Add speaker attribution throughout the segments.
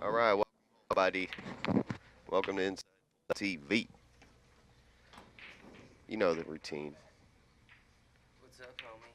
Speaker 1: All right, welcome, everybody. Welcome to Inside TV. You know the routine.
Speaker 2: What's up, homie?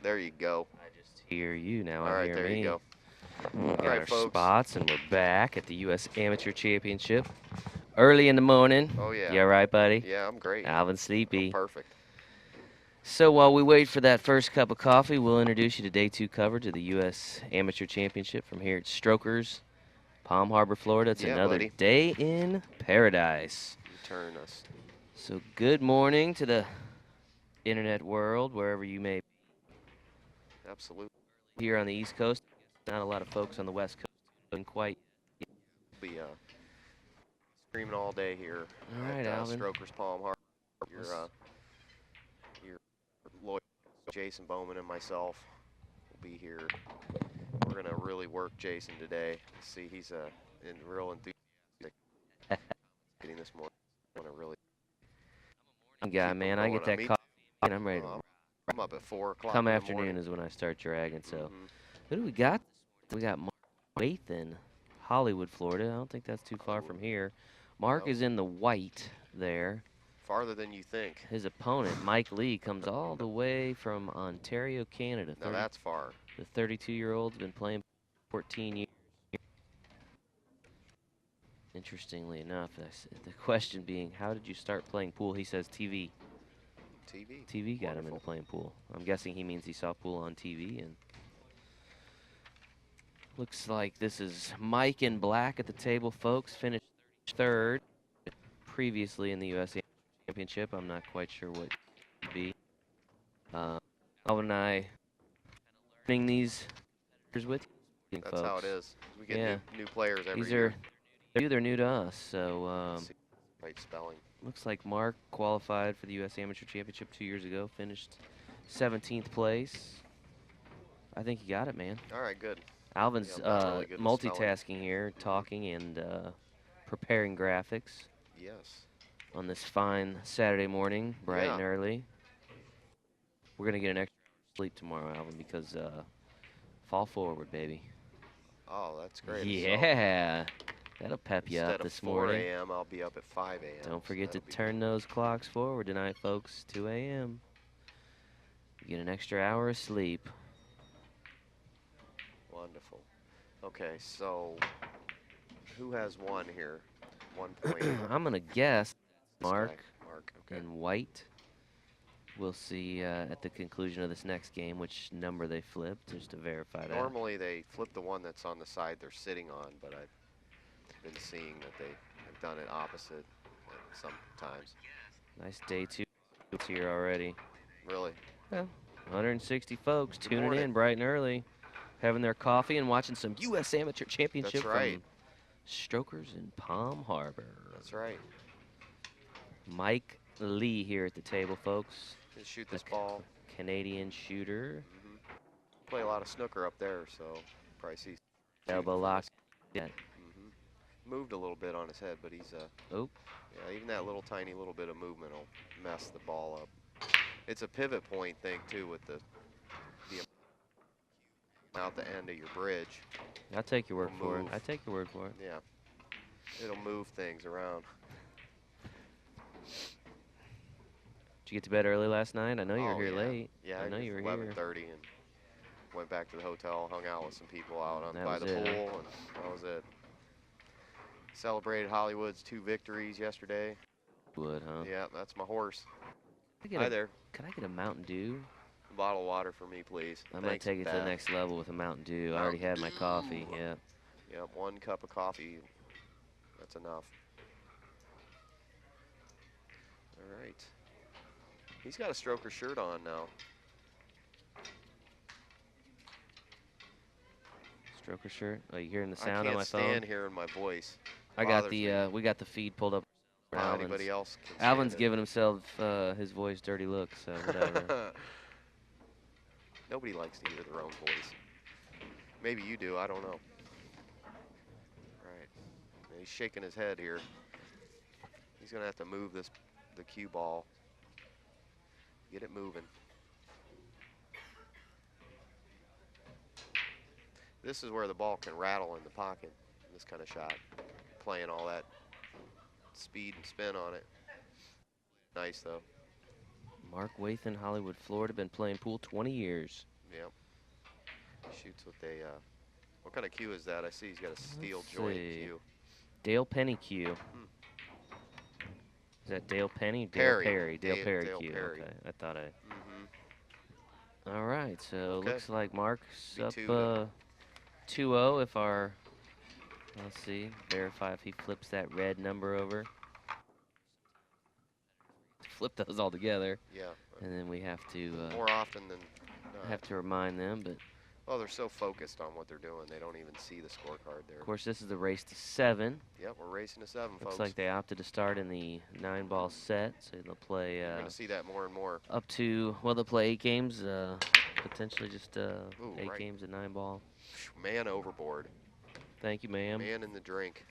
Speaker 1: There you go.
Speaker 2: I just hear you now.
Speaker 1: All
Speaker 2: I
Speaker 1: right,
Speaker 2: hear
Speaker 1: there you
Speaker 2: me.
Speaker 1: go.
Speaker 2: We
Speaker 1: All
Speaker 2: got
Speaker 1: right,
Speaker 2: our
Speaker 1: folks.
Speaker 2: spots, and we're back at the U.S. Amateur Championship. Early in the morning.
Speaker 1: Oh, yeah.
Speaker 2: You all right, buddy?
Speaker 1: Yeah, I'm great.
Speaker 2: Alvin
Speaker 1: I'm
Speaker 2: sleepy.
Speaker 1: perfect.
Speaker 2: So while we wait for that first cup of coffee, we'll introduce you to Day 2 coverage of the U.S. Amateur Championship from here at Strokers, Palm Harbor, Florida. It's
Speaker 1: Yeah,
Speaker 2: another
Speaker 1: buddy.
Speaker 2: day in paradise.
Speaker 1: You turn us.
Speaker 2: So good morning to the internet world, wherever you may
Speaker 1: Absolutely.
Speaker 2: be here on the East Coast. Not a lot of folks on the West Coast doing quite.
Speaker 1: Be streaming all day here
Speaker 2: All right,
Speaker 1: at
Speaker 2: Alvin.
Speaker 1: Strokers Palm Harbor. Your lawyer, Jason Bowman, and myself will be here. We're gonna really work Jason today. See, he's real enthusiastic getting this morning. Want to really
Speaker 2: Guy,
Speaker 1: keep him
Speaker 2: man, I
Speaker 1: going.
Speaker 2: get that
Speaker 1: Me
Speaker 2: coffee and I'm ready to
Speaker 1: too. I'm up at 4 o'clock
Speaker 2: come
Speaker 1: in the
Speaker 2: afternoon
Speaker 1: morning.
Speaker 2: is when I start dragging. So,
Speaker 1: Mhm.
Speaker 2: who do we got? We got Mark Wathen, Hollywood, Florida. I don't think that's too far from here. Mark
Speaker 1: No.
Speaker 2: is in the white there.
Speaker 1: Farther than you think.
Speaker 2: His opponent, Mike Leigh, comes all the way from Ontario, Canada.
Speaker 1: Now that's far.
Speaker 2: The 32-year-old's been playing 14 years. Interestingly enough, the question being, how did you start playing pool? He says TV.
Speaker 1: TV.
Speaker 2: TV got him
Speaker 1: Wonderful.
Speaker 2: into playing pool. I'm guessing he means he saw pool on TV. And looks like this is Mike in black at the table, folks. Finished third previously in the U.S. Championship. I'm not quite sure what it would be. Alvin and I learning these competitors with you,
Speaker 1: That's
Speaker 2: folks.
Speaker 1: how it is. We get
Speaker 2: Yeah.
Speaker 1: new players every
Speaker 2: These
Speaker 1: year.
Speaker 2: are new. They're new to us. So
Speaker 1: Let's see. Right spelling.
Speaker 2: looks like Mark qualified for the U.S. Amateur Championship 2 years ago. Finished 17th place. I think you got it, man.
Speaker 1: All right, good.
Speaker 2: Alvin's
Speaker 1: Yeah, I'm not really good with spelling.
Speaker 2: multitasking here, talking and preparing graphics
Speaker 1: Yes.
Speaker 2: on this fine Saturday morning, bright
Speaker 1: Yeah.
Speaker 2: and early. We're gonna get an extra hour of sleep tomorrow, Alvin, because fall forward, baby.
Speaker 1: Oh, that's great.
Speaker 2: Yeah, that'll pep you up
Speaker 1: Instead of
Speaker 2: this
Speaker 1: 4
Speaker 2: morning.
Speaker 1: a.m., I'll be up at 5 a.m.
Speaker 2: Don't forget to
Speaker 1: that'll be
Speaker 2: turn those clocks forward tonight, folks. 2 a.m. You get an extra hour of sleep.
Speaker 1: wonderful. Okay, so who has one here? 1 point.
Speaker 2: I'm gonna guess
Speaker 1: This guy.
Speaker 2: Mark
Speaker 1: Mark. Okay.
Speaker 2: in white. We'll see at the conclusion of this next game which number they flip, just to verify that.
Speaker 1: Normally they flip the one that's on the side they're sitting on, but I've been seeing that they have done it opposite sometimes.
Speaker 2: Nice day 2 here already.
Speaker 1: Really?
Speaker 2: Yeah. 160 folks
Speaker 1: Good
Speaker 2: tuning
Speaker 1: morning.
Speaker 2: in bright and early, having their coffee and watching some U.S. Amateur Championship
Speaker 1: That's right.
Speaker 2: from Strokers in Palm Harbor.
Speaker 1: That's right.
Speaker 2: Mike Leigh here at the table, folks.
Speaker 1: Can shoot this ball.
Speaker 2: Canadian shooter.
Speaker 1: Mhm. play a lot of snooker up there, so probably see
Speaker 2: Elbow lock. Yeah.
Speaker 1: Moved a little bit on his head, but he's
Speaker 2: Oh.
Speaker 1: yeah, even that little tiny little bit of movement will mess the ball up. It's a pivot point thing too with the out the end of your bridge.
Speaker 2: I'll take your word for it. I take your word for it.
Speaker 1: Yeah. It'll move things around.
Speaker 2: Did you get to bed early last night? I know you were here
Speaker 1: yeah.
Speaker 2: late.
Speaker 1: Yeah,
Speaker 2: I know you were
Speaker 1: 11:30 and went back to the hotel, hung out with some people out by the
Speaker 2: it.
Speaker 1: pool, and that was it. Celebrated Hollywood's 2 victories yesterday.
Speaker 2: Wood, huh?
Speaker 1: Yeah, that's my horse.
Speaker 2: Hi
Speaker 1: there.
Speaker 2: Can I get a Mountain Dew?
Speaker 1: A bottle of water for me, please.
Speaker 2: I'm going to take it to the next level with a Mountain Dew. I already had my coffee, yeah.
Speaker 1: Yep, 1 cup of coffee. That's enough. All right. He's got a stroker shirt on now.
Speaker 2: Stroker shirt? Oh, you hearing the sound on my phone?
Speaker 1: I can't stand hearing my voice.
Speaker 2: I got the, we got the feed pulled up.
Speaker 1: Anybody else can
Speaker 2: Alvin's giving himself his voice dirty look, so whatever.
Speaker 1: Nobody likes to hear their own voice. Maybe you do, I don't know. Right. He's shaking his head here. He's gonna have to move the cue ball. Get it moving. This is where the ball can rattle in the pocket, this kind of shot. Playing all that speed and spin on it. Nice though.
Speaker 2: Mark Wathen, Hollywood, Florida, been playing pool 20 years.
Speaker 1: Yep. Shoots with a, what kind of cue is that? I see he's got a steel joint cue.
Speaker 2: Dale Penny cue. Is that Dale Penny?
Speaker 1: Perry.
Speaker 2: Dale Perry. Dale Perry cue.
Speaker 1: Perry.
Speaker 2: Okay, I thought All right, so looks like Mark's up 2-0 if our, let's see, verify if he flips that red number over. Flip those all together.
Speaker 1: Yeah.
Speaker 2: And then we have to
Speaker 1: more often than not.
Speaker 2: Have to remind them, but
Speaker 1: well, they're so focused on what they're doing, they don't even see the scorecard there.
Speaker 2: Of course, this is the race to 7.
Speaker 1: Yep, we're racing to 7,
Speaker 2: folks.
Speaker 1: Looks
Speaker 2: like they opted to start in the 9-ball set, so they'll play.
Speaker 1: You're gonna see that more and more.
Speaker 2: Up to they'll play 8 games, potentially just 8 games at 9-ball.
Speaker 1: Man overboard.
Speaker 2: Thank you, ma'am.
Speaker 1: Man in the drink.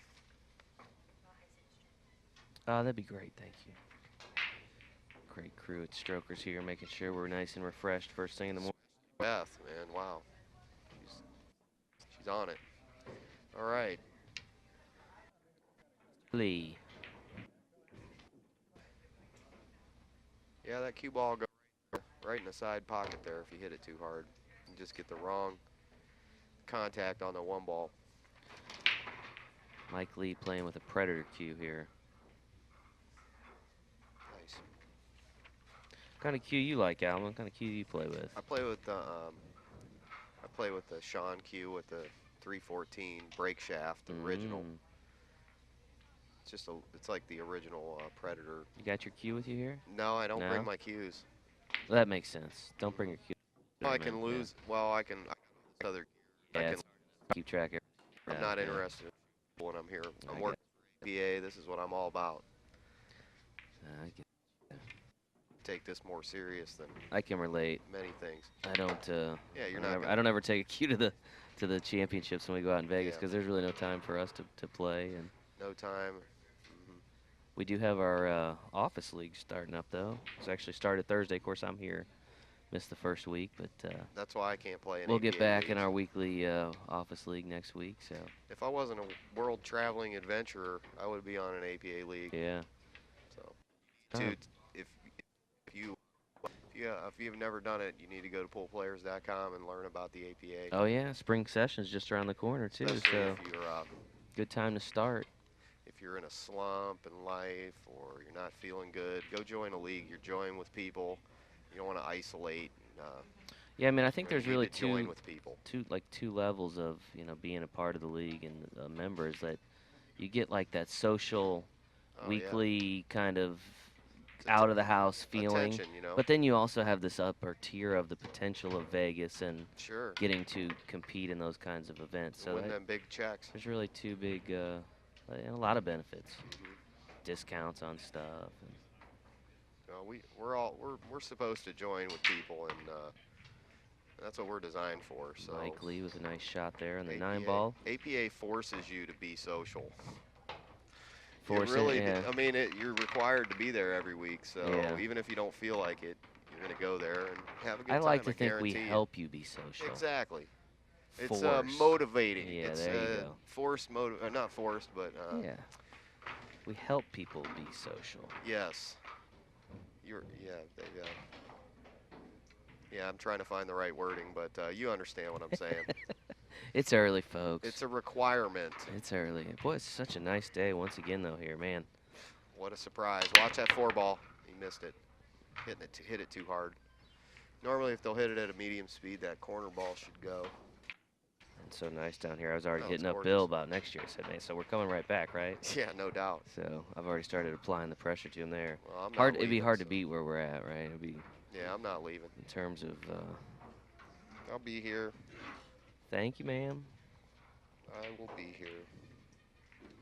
Speaker 2: Oh, that'd be great. Thank you. Great crew at Strokers here, making sure we're nice and refreshed first thing in the morning.
Speaker 1: Beth, man, wow. She's on it. All right.
Speaker 2: Leigh.
Speaker 1: Yeah, that cue ball goes right in the side pocket there if you hit it too hard. You just get the wrong contact on the 1 ball.
Speaker 2: Mike Leigh playing with a Predator cue here.
Speaker 1: Nice.
Speaker 2: What kind of cue you like, Alvin? What kind of cue you play with?
Speaker 1: I play with the Sean cue with the 314 brake shaft, the original. It's just it's like the original Predator.
Speaker 2: You got your cue with you here?
Speaker 1: No, I don't bring my cues.
Speaker 2: Well, that makes sense. Don't bring your cue.
Speaker 1: Well, I can lose. Yeah. Well, I can other.
Speaker 2: Yeah, I can keep track of.
Speaker 1: I'm not interested when I'm here. I'm working APA. This is what I'm all about.
Speaker 2: I get
Speaker 1: take this more serious than
Speaker 2: I can relate.
Speaker 1: Many things.
Speaker 2: I don't.
Speaker 1: Yeah, you're
Speaker 2: not. I don't ever take a cue to the championships when we go out in Vegas because there's really no time for us to play and.
Speaker 1: No time.
Speaker 2: We do have our office league starting up though. It's actually started Thursday. Of course, I'm here. Missed the first week, but
Speaker 1: that's why I can't play.
Speaker 2: We'll get back in our weekly office league next week. So.
Speaker 1: If I wasn't a world traveling adventurer, I would be on an APA league.
Speaker 2: Yeah.
Speaker 1: So, dude, if you've never done it, you need to go to poolplayers.com and learn about the APA.
Speaker 2: Oh yeah, spring session's just around the corner too.
Speaker 1: Especially
Speaker 2: so
Speaker 1: if you're
Speaker 2: good time to start.
Speaker 1: If you're in a slump in life or you're not feeling good, go join a league. You're joining with people. You don't want to isolate.
Speaker 2: Yeah, I mean, I think there's really two levels of being a part of the league and members that you get like that social weekly kind of out of the house feeling,
Speaker 1: attention,
Speaker 2: but then you also have this upper tier of the potential of Vegas and getting to compete in those kinds of events. So
Speaker 1: win them big checks.
Speaker 2: There's really two big, a lot of benefits, discounts on stuff.
Speaker 1: We're supposed to join with people and That's what we're designed for. So
Speaker 2: Mike Leigh with a nice shot there on the
Speaker 1: APA,
Speaker 2: 9-ball.
Speaker 1: APA forces you to be social.
Speaker 2: Yeah.
Speaker 1: I mean, you're required to be there every week. So
Speaker 2: Yeah.
Speaker 1: even if you don't feel like it, you're going to go there and have a good
Speaker 2: I
Speaker 1: time.
Speaker 2: like to
Speaker 1: I
Speaker 2: think we
Speaker 1: guarantee
Speaker 2: help you be social.
Speaker 1: Exactly. It's
Speaker 2: Force.
Speaker 1: motivating.
Speaker 2: Yeah,
Speaker 1: It's
Speaker 2: there you go.
Speaker 1: forced not forced, but
Speaker 2: yeah. We help people be social.
Speaker 1: yes. Yeah, I'm trying to find the right wording, but you understand what I'm saying.
Speaker 2: It's early, folks.
Speaker 1: It's a requirement.
Speaker 2: It's early. Boy, it's such a nice day once again, though, here, man.
Speaker 1: What a surprise. Watch that 4-ball. He missed it. Hit it too hard. Normally, if they'll hit it at a medium speed, that corner ball should go.
Speaker 2: It's so nice down here. I was already
Speaker 1: Oh,
Speaker 2: hitting
Speaker 1: it's
Speaker 2: up Bill
Speaker 1: gorgeous.
Speaker 2: about next year. I said, man, so we're coming right back, right?
Speaker 1: Yeah, no doubt.
Speaker 2: So I've already started applying the pressure to him there.
Speaker 1: Well, I'm not
Speaker 2: It'd be
Speaker 1: leaving,
Speaker 2: hard to
Speaker 1: so-
Speaker 2: beat where we're at, right? It'd be
Speaker 1: Yeah, I'm not leaving.
Speaker 2: in terms of.
Speaker 1: I'll be here.
Speaker 2: Thank you, ma'am.
Speaker 1: I will be here.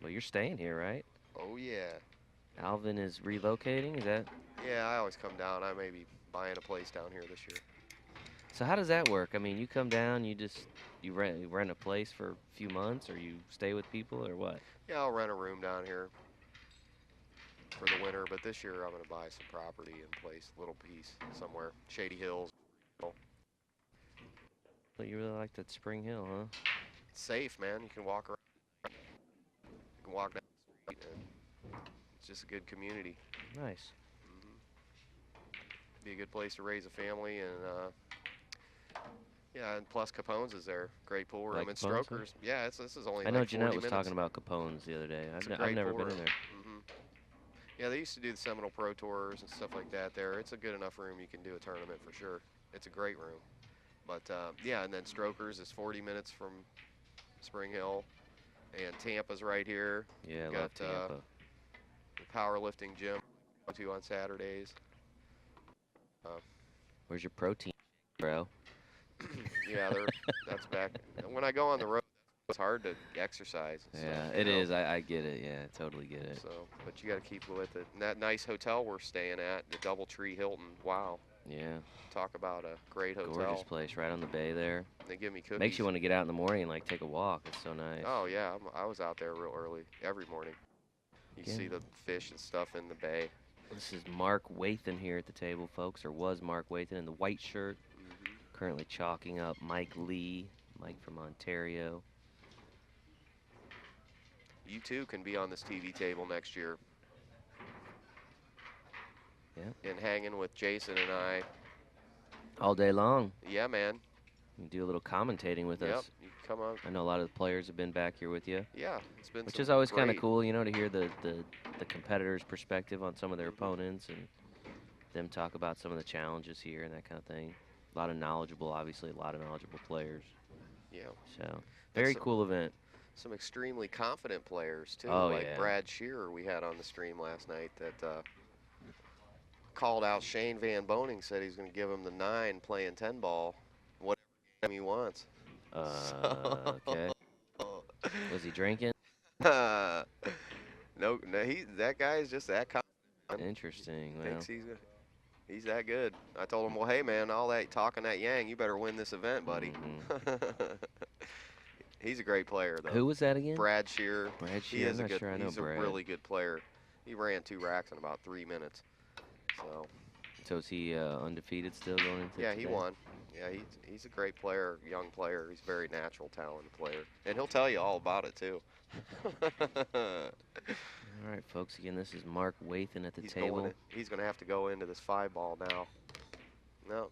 Speaker 2: Well, you're staying here, right?
Speaker 1: Oh, yeah.
Speaker 2: Alvin is relocating. Is that?
Speaker 1: Yeah, I always come down. I may be buying a place down here this year.
Speaker 2: So how does that work? I mean, you come down, you rent a place for a few months, or you stay with people, or what?
Speaker 1: Yeah, I'll rent a room down here for the winter, but this year I'm going to buy some property and place a little piece somewhere. Shady Hills.
Speaker 2: So you really like that Spring Hill, huh?
Speaker 1: It's safe, man. You can walk around. You can walk down the street, and it's just a good community.
Speaker 2: Nice.
Speaker 1: Be a good place to raise a family, and yeah, and plus Capone's is there. Great pool room.
Speaker 2: Like
Speaker 1: and
Speaker 2: Capone's, huh?
Speaker 1: Strokers. Yeah, this is only
Speaker 2: I know
Speaker 1: like 40
Speaker 2: Jeanette was
Speaker 1: minutes.
Speaker 2: talking about Capone's the other day.
Speaker 1: It's
Speaker 2: I've
Speaker 1: a great
Speaker 2: never
Speaker 1: pool
Speaker 2: been
Speaker 1: room.
Speaker 2: in there.
Speaker 1: Yeah, they used to do the Seminole Pro Tours and stuff like that there. It's a good enough room you can do a tournament for sure. It's a great room. But yeah, and then Strokers is 40 minutes from Spring Hill, and Tampa's right here.
Speaker 2: Yeah, I
Speaker 1: Got,
Speaker 2: love Tampa.
Speaker 1: The powerlifting gym I go to on Saturdays.
Speaker 2: Where's your protein, bro?
Speaker 1: Yeah, that's back. When I go on the road, it's hard to exercise. And
Speaker 2: Yeah,
Speaker 1: stuff,
Speaker 2: it
Speaker 1: you know?
Speaker 2: is. I get it. Yeah, I totally get it.
Speaker 1: So, but you got to keep with it. And that nice hotel we're staying at, the DoubleTree Hilton. Wow.
Speaker 2: Yeah,
Speaker 1: Talk about a great hotel.
Speaker 2: gorgeous place right on the bay there.
Speaker 1: They give me cookies.
Speaker 2: Makes you want to get out in the morning and like take a walk. It's so nice.
Speaker 1: Oh yeah, I was out there real early every morning. You
Speaker 2: Yeah.
Speaker 1: see the fish and stuff in the bay.
Speaker 2: This is Mark Wathen here at the table, folks, or was Mark Wathen in the white shirt. Currently chalking up Mike Leigh, Mike from Ontario.
Speaker 1: You too can be on this TV table next year.
Speaker 2: Yeah.
Speaker 1: And hanging with Jason and I.
Speaker 2: All day long.
Speaker 1: Yeah, man.
Speaker 2: You do a little commentating with
Speaker 1: Yep.
Speaker 2: us.
Speaker 1: You come on.
Speaker 2: I know a lot of the players have been back here with you.
Speaker 1: Yeah, it's been.
Speaker 2: Which
Speaker 1: some
Speaker 2: is always kind of
Speaker 1: great-
Speaker 2: cool, you know, to hear the competitors' perspective on some of their opponents and them talk about some of the challenges here and that kind of thing. A lot of knowledgeable, obviously, a lot of knowledgeable players.
Speaker 1: Yeah.
Speaker 2: So, very
Speaker 1: some-
Speaker 2: cool event.
Speaker 1: Some extremely confident players too,
Speaker 2: Oh,
Speaker 1: like
Speaker 2: yeah.
Speaker 1: Brad Shearer we had on the stream last night that called out Shane Van Boning, said he's going to give him the 9 playing 10 ball, whatever game he wants.
Speaker 2: Okay. Was he drinking?
Speaker 1: no, that guy is just that confident.
Speaker 2: Interesting. Well,
Speaker 1: Thinks he's that good. I told him, well, hey man, all that talking that yang, you better win this event, buddy. He's a great player though.
Speaker 2: who was that again?
Speaker 1: Brad Shearer.
Speaker 2: Brad
Speaker 1: He
Speaker 2: Shearer.
Speaker 1: is
Speaker 2: I'm
Speaker 1: a
Speaker 2: not
Speaker 1: good.
Speaker 2: sure I know
Speaker 1: He's
Speaker 2: Brad.
Speaker 1: a really good player. He ran 2 racks in about 3 minutes.
Speaker 2: So is he undefeated still going into
Speaker 1: Yeah, he
Speaker 2: today?
Speaker 1: won. Yeah, he's a great player, young player. He's a very natural, talented player, and he'll tell you all about it too.
Speaker 2: All right, folks. Again, this is Mark Wathen at the table.
Speaker 1: He's going to have to go into this 5 ball now. No.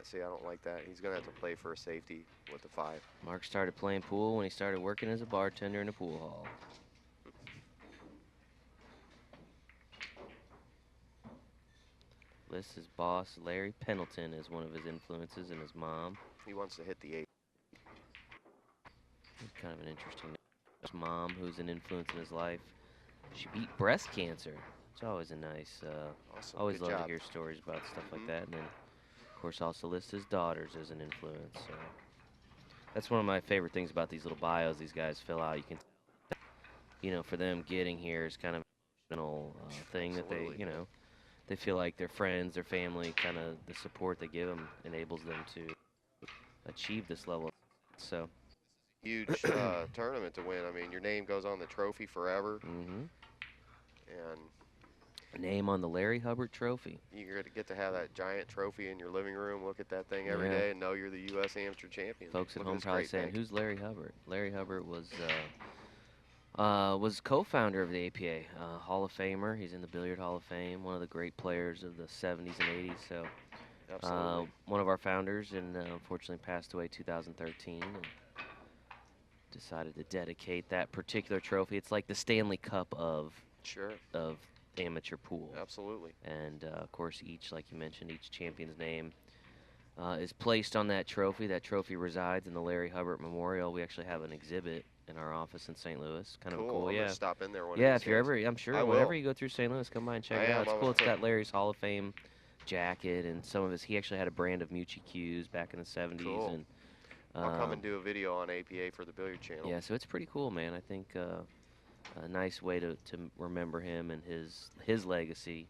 Speaker 1: See, I don't like that. He's going to have to play for a safety with the 5.
Speaker 2: Mark started playing pool when he started working as a bartender in a pool hall. This boss Larry Pendleton is one of his influences, and his mom.
Speaker 1: He wants to hit the 8.
Speaker 2: Kind of an interesting name. His mom, who's an influence in his life. She beat breast cancer. It's always a nice.
Speaker 1: Awesome.
Speaker 2: Always
Speaker 1: Good
Speaker 2: love
Speaker 1: job.
Speaker 2: to hear stories about stuff like that, and then, of course, also lists his daughters as an influence. So that's one of my favorite things about these little bios these guys fill out. You can, you know, for them getting here is kind of an emotional thing that they,
Speaker 1: Absolutely.
Speaker 2: they feel like their friends, their family, kind of the support they give them enables them to achieve this level. So,
Speaker 1: Huge tournament to win. I mean, your name goes on the trophy forever,
Speaker 2: mm-hmm.
Speaker 1: and
Speaker 2: Name on the Larry Hubbard Trophy.
Speaker 1: you're going to get to have that giant trophy in your living room, look at that thing every
Speaker 2: Yeah.
Speaker 1: day, and know you're the U.S. amateur champion.
Speaker 2: Folks at
Speaker 1: Look
Speaker 2: home
Speaker 1: this
Speaker 2: probably
Speaker 1: great
Speaker 2: saying,
Speaker 1: thing.
Speaker 2: "Who's Larry Hubbard?" Larry Hubbard was co-founder of the APA, Hall of Famer. He's in the Billiard Hall of Fame, one of the great players of the 70s and 80s. So,
Speaker 1: Absolutely.
Speaker 2: one of our founders, and unfortunately passed away 2013. And decided to dedicate that particular trophy. It's like the Stanley Cup of
Speaker 1: Sure.
Speaker 2: amateur pool.
Speaker 1: Absolutely.
Speaker 2: And of course, each, like you mentioned, each champion's name is placed on that trophy. That trophy resides in the Larry Hubbard Memorial. We actually have an exhibit in our office in St. Louis. Kind of cool,
Speaker 1: I'm
Speaker 2: yeah.
Speaker 1: gonna stop in there one
Speaker 2: Yeah,
Speaker 1: of these
Speaker 2: if you're
Speaker 1: days.
Speaker 2: ever, I'm sure
Speaker 1: I
Speaker 2: whenever
Speaker 1: will.
Speaker 2: you go through St. Louis, come by and check
Speaker 1: I
Speaker 2: it out.
Speaker 1: am.
Speaker 2: It's
Speaker 1: I'm
Speaker 2: cool.
Speaker 1: gonna
Speaker 2: It's
Speaker 1: put-
Speaker 2: got Larry's Hall of Fame jacket and some of his. He actually had a brand of Mucci Q's back in the 70s.
Speaker 1: Cool.
Speaker 2: And
Speaker 1: I'll come and do a video on APA for the Billiard Channel.
Speaker 2: yeah, so it's pretty cool, man. I think a nice way to remember him and his legacy,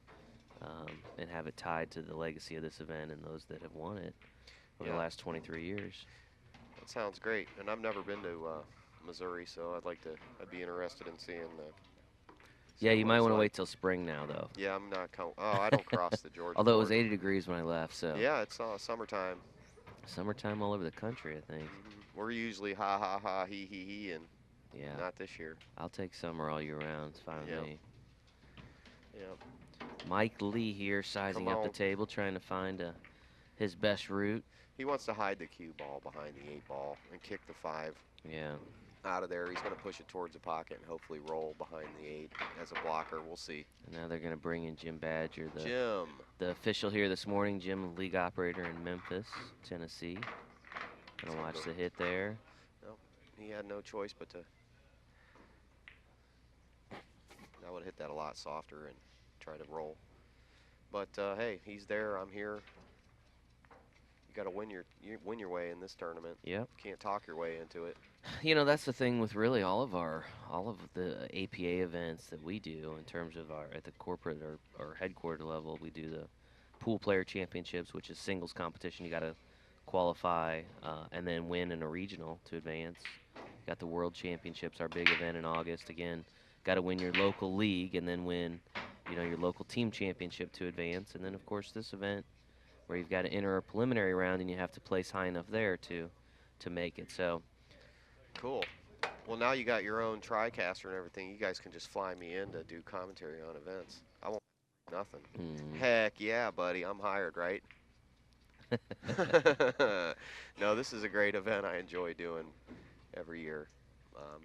Speaker 2: and have it tied to the legacy of this event and those that have won it over the last 23 years.
Speaker 1: That sounds great. And I've never been to Missouri, so I'd be interested in seeing
Speaker 2: Yeah, you
Speaker 1: what
Speaker 2: might
Speaker 1: it's
Speaker 2: want to
Speaker 1: like.
Speaker 2: wait till spring now, though.
Speaker 1: Yeah, I'm not. I don't cross the Georgia.
Speaker 2: Although it was
Speaker 1: border.
Speaker 2: 80 degrees when I left, so.
Speaker 1: Yeah, it's summertime.
Speaker 2: Summertime all over the country, I think.
Speaker 1: We're usually ha ha ha he, and
Speaker 2: Yeah.
Speaker 1: not this year.
Speaker 2: I'll take summer all year round. It's fine with me.
Speaker 1: Yeah.
Speaker 2: Mike Leigh here, sizing
Speaker 1: Come
Speaker 2: up the
Speaker 1: on.
Speaker 2: table, trying to find his best route.
Speaker 1: He wants to hide the cue ball behind the 8 ball and kick the 5
Speaker 2: Yeah.
Speaker 1: out of there. He's going to push it towards the pocket and hopefully roll behind the 8 as a blocker. We'll see.
Speaker 2: And now they're going to bring in Jim Badger,
Speaker 1: Jim.
Speaker 2: the official here this morning. Jim, league operator in Memphis, Tennessee. Gonna watch the hit there.
Speaker 1: Nope. He had no choice but to. I would have hit that a lot softer and try to roll. But hey, he's there. I'm here. You got to win your way in this tournament.
Speaker 2: Yep.
Speaker 1: Can't talk your way into it.
Speaker 2: You know, that's the thing with really all of the APA events that we do in terms of at the corporate or headquarter level. We do the Pool Player Championships, which is singles competition. You got to qualify and then win in a regional to advance. Got the World Championships, our big event in August. Again, got to win your local league and then win, your local team championship to advance. And then, of course, this event where you've got to enter a preliminary round and you have to place high enough there to make it. So.
Speaker 1: Cool. Well, now you got your own TriCaster and everything. You guys can just fly me in to do commentary on events. I won't nothing. Heck yeah, buddy. I'm hired, right? No, this is a great event I enjoy doing every year.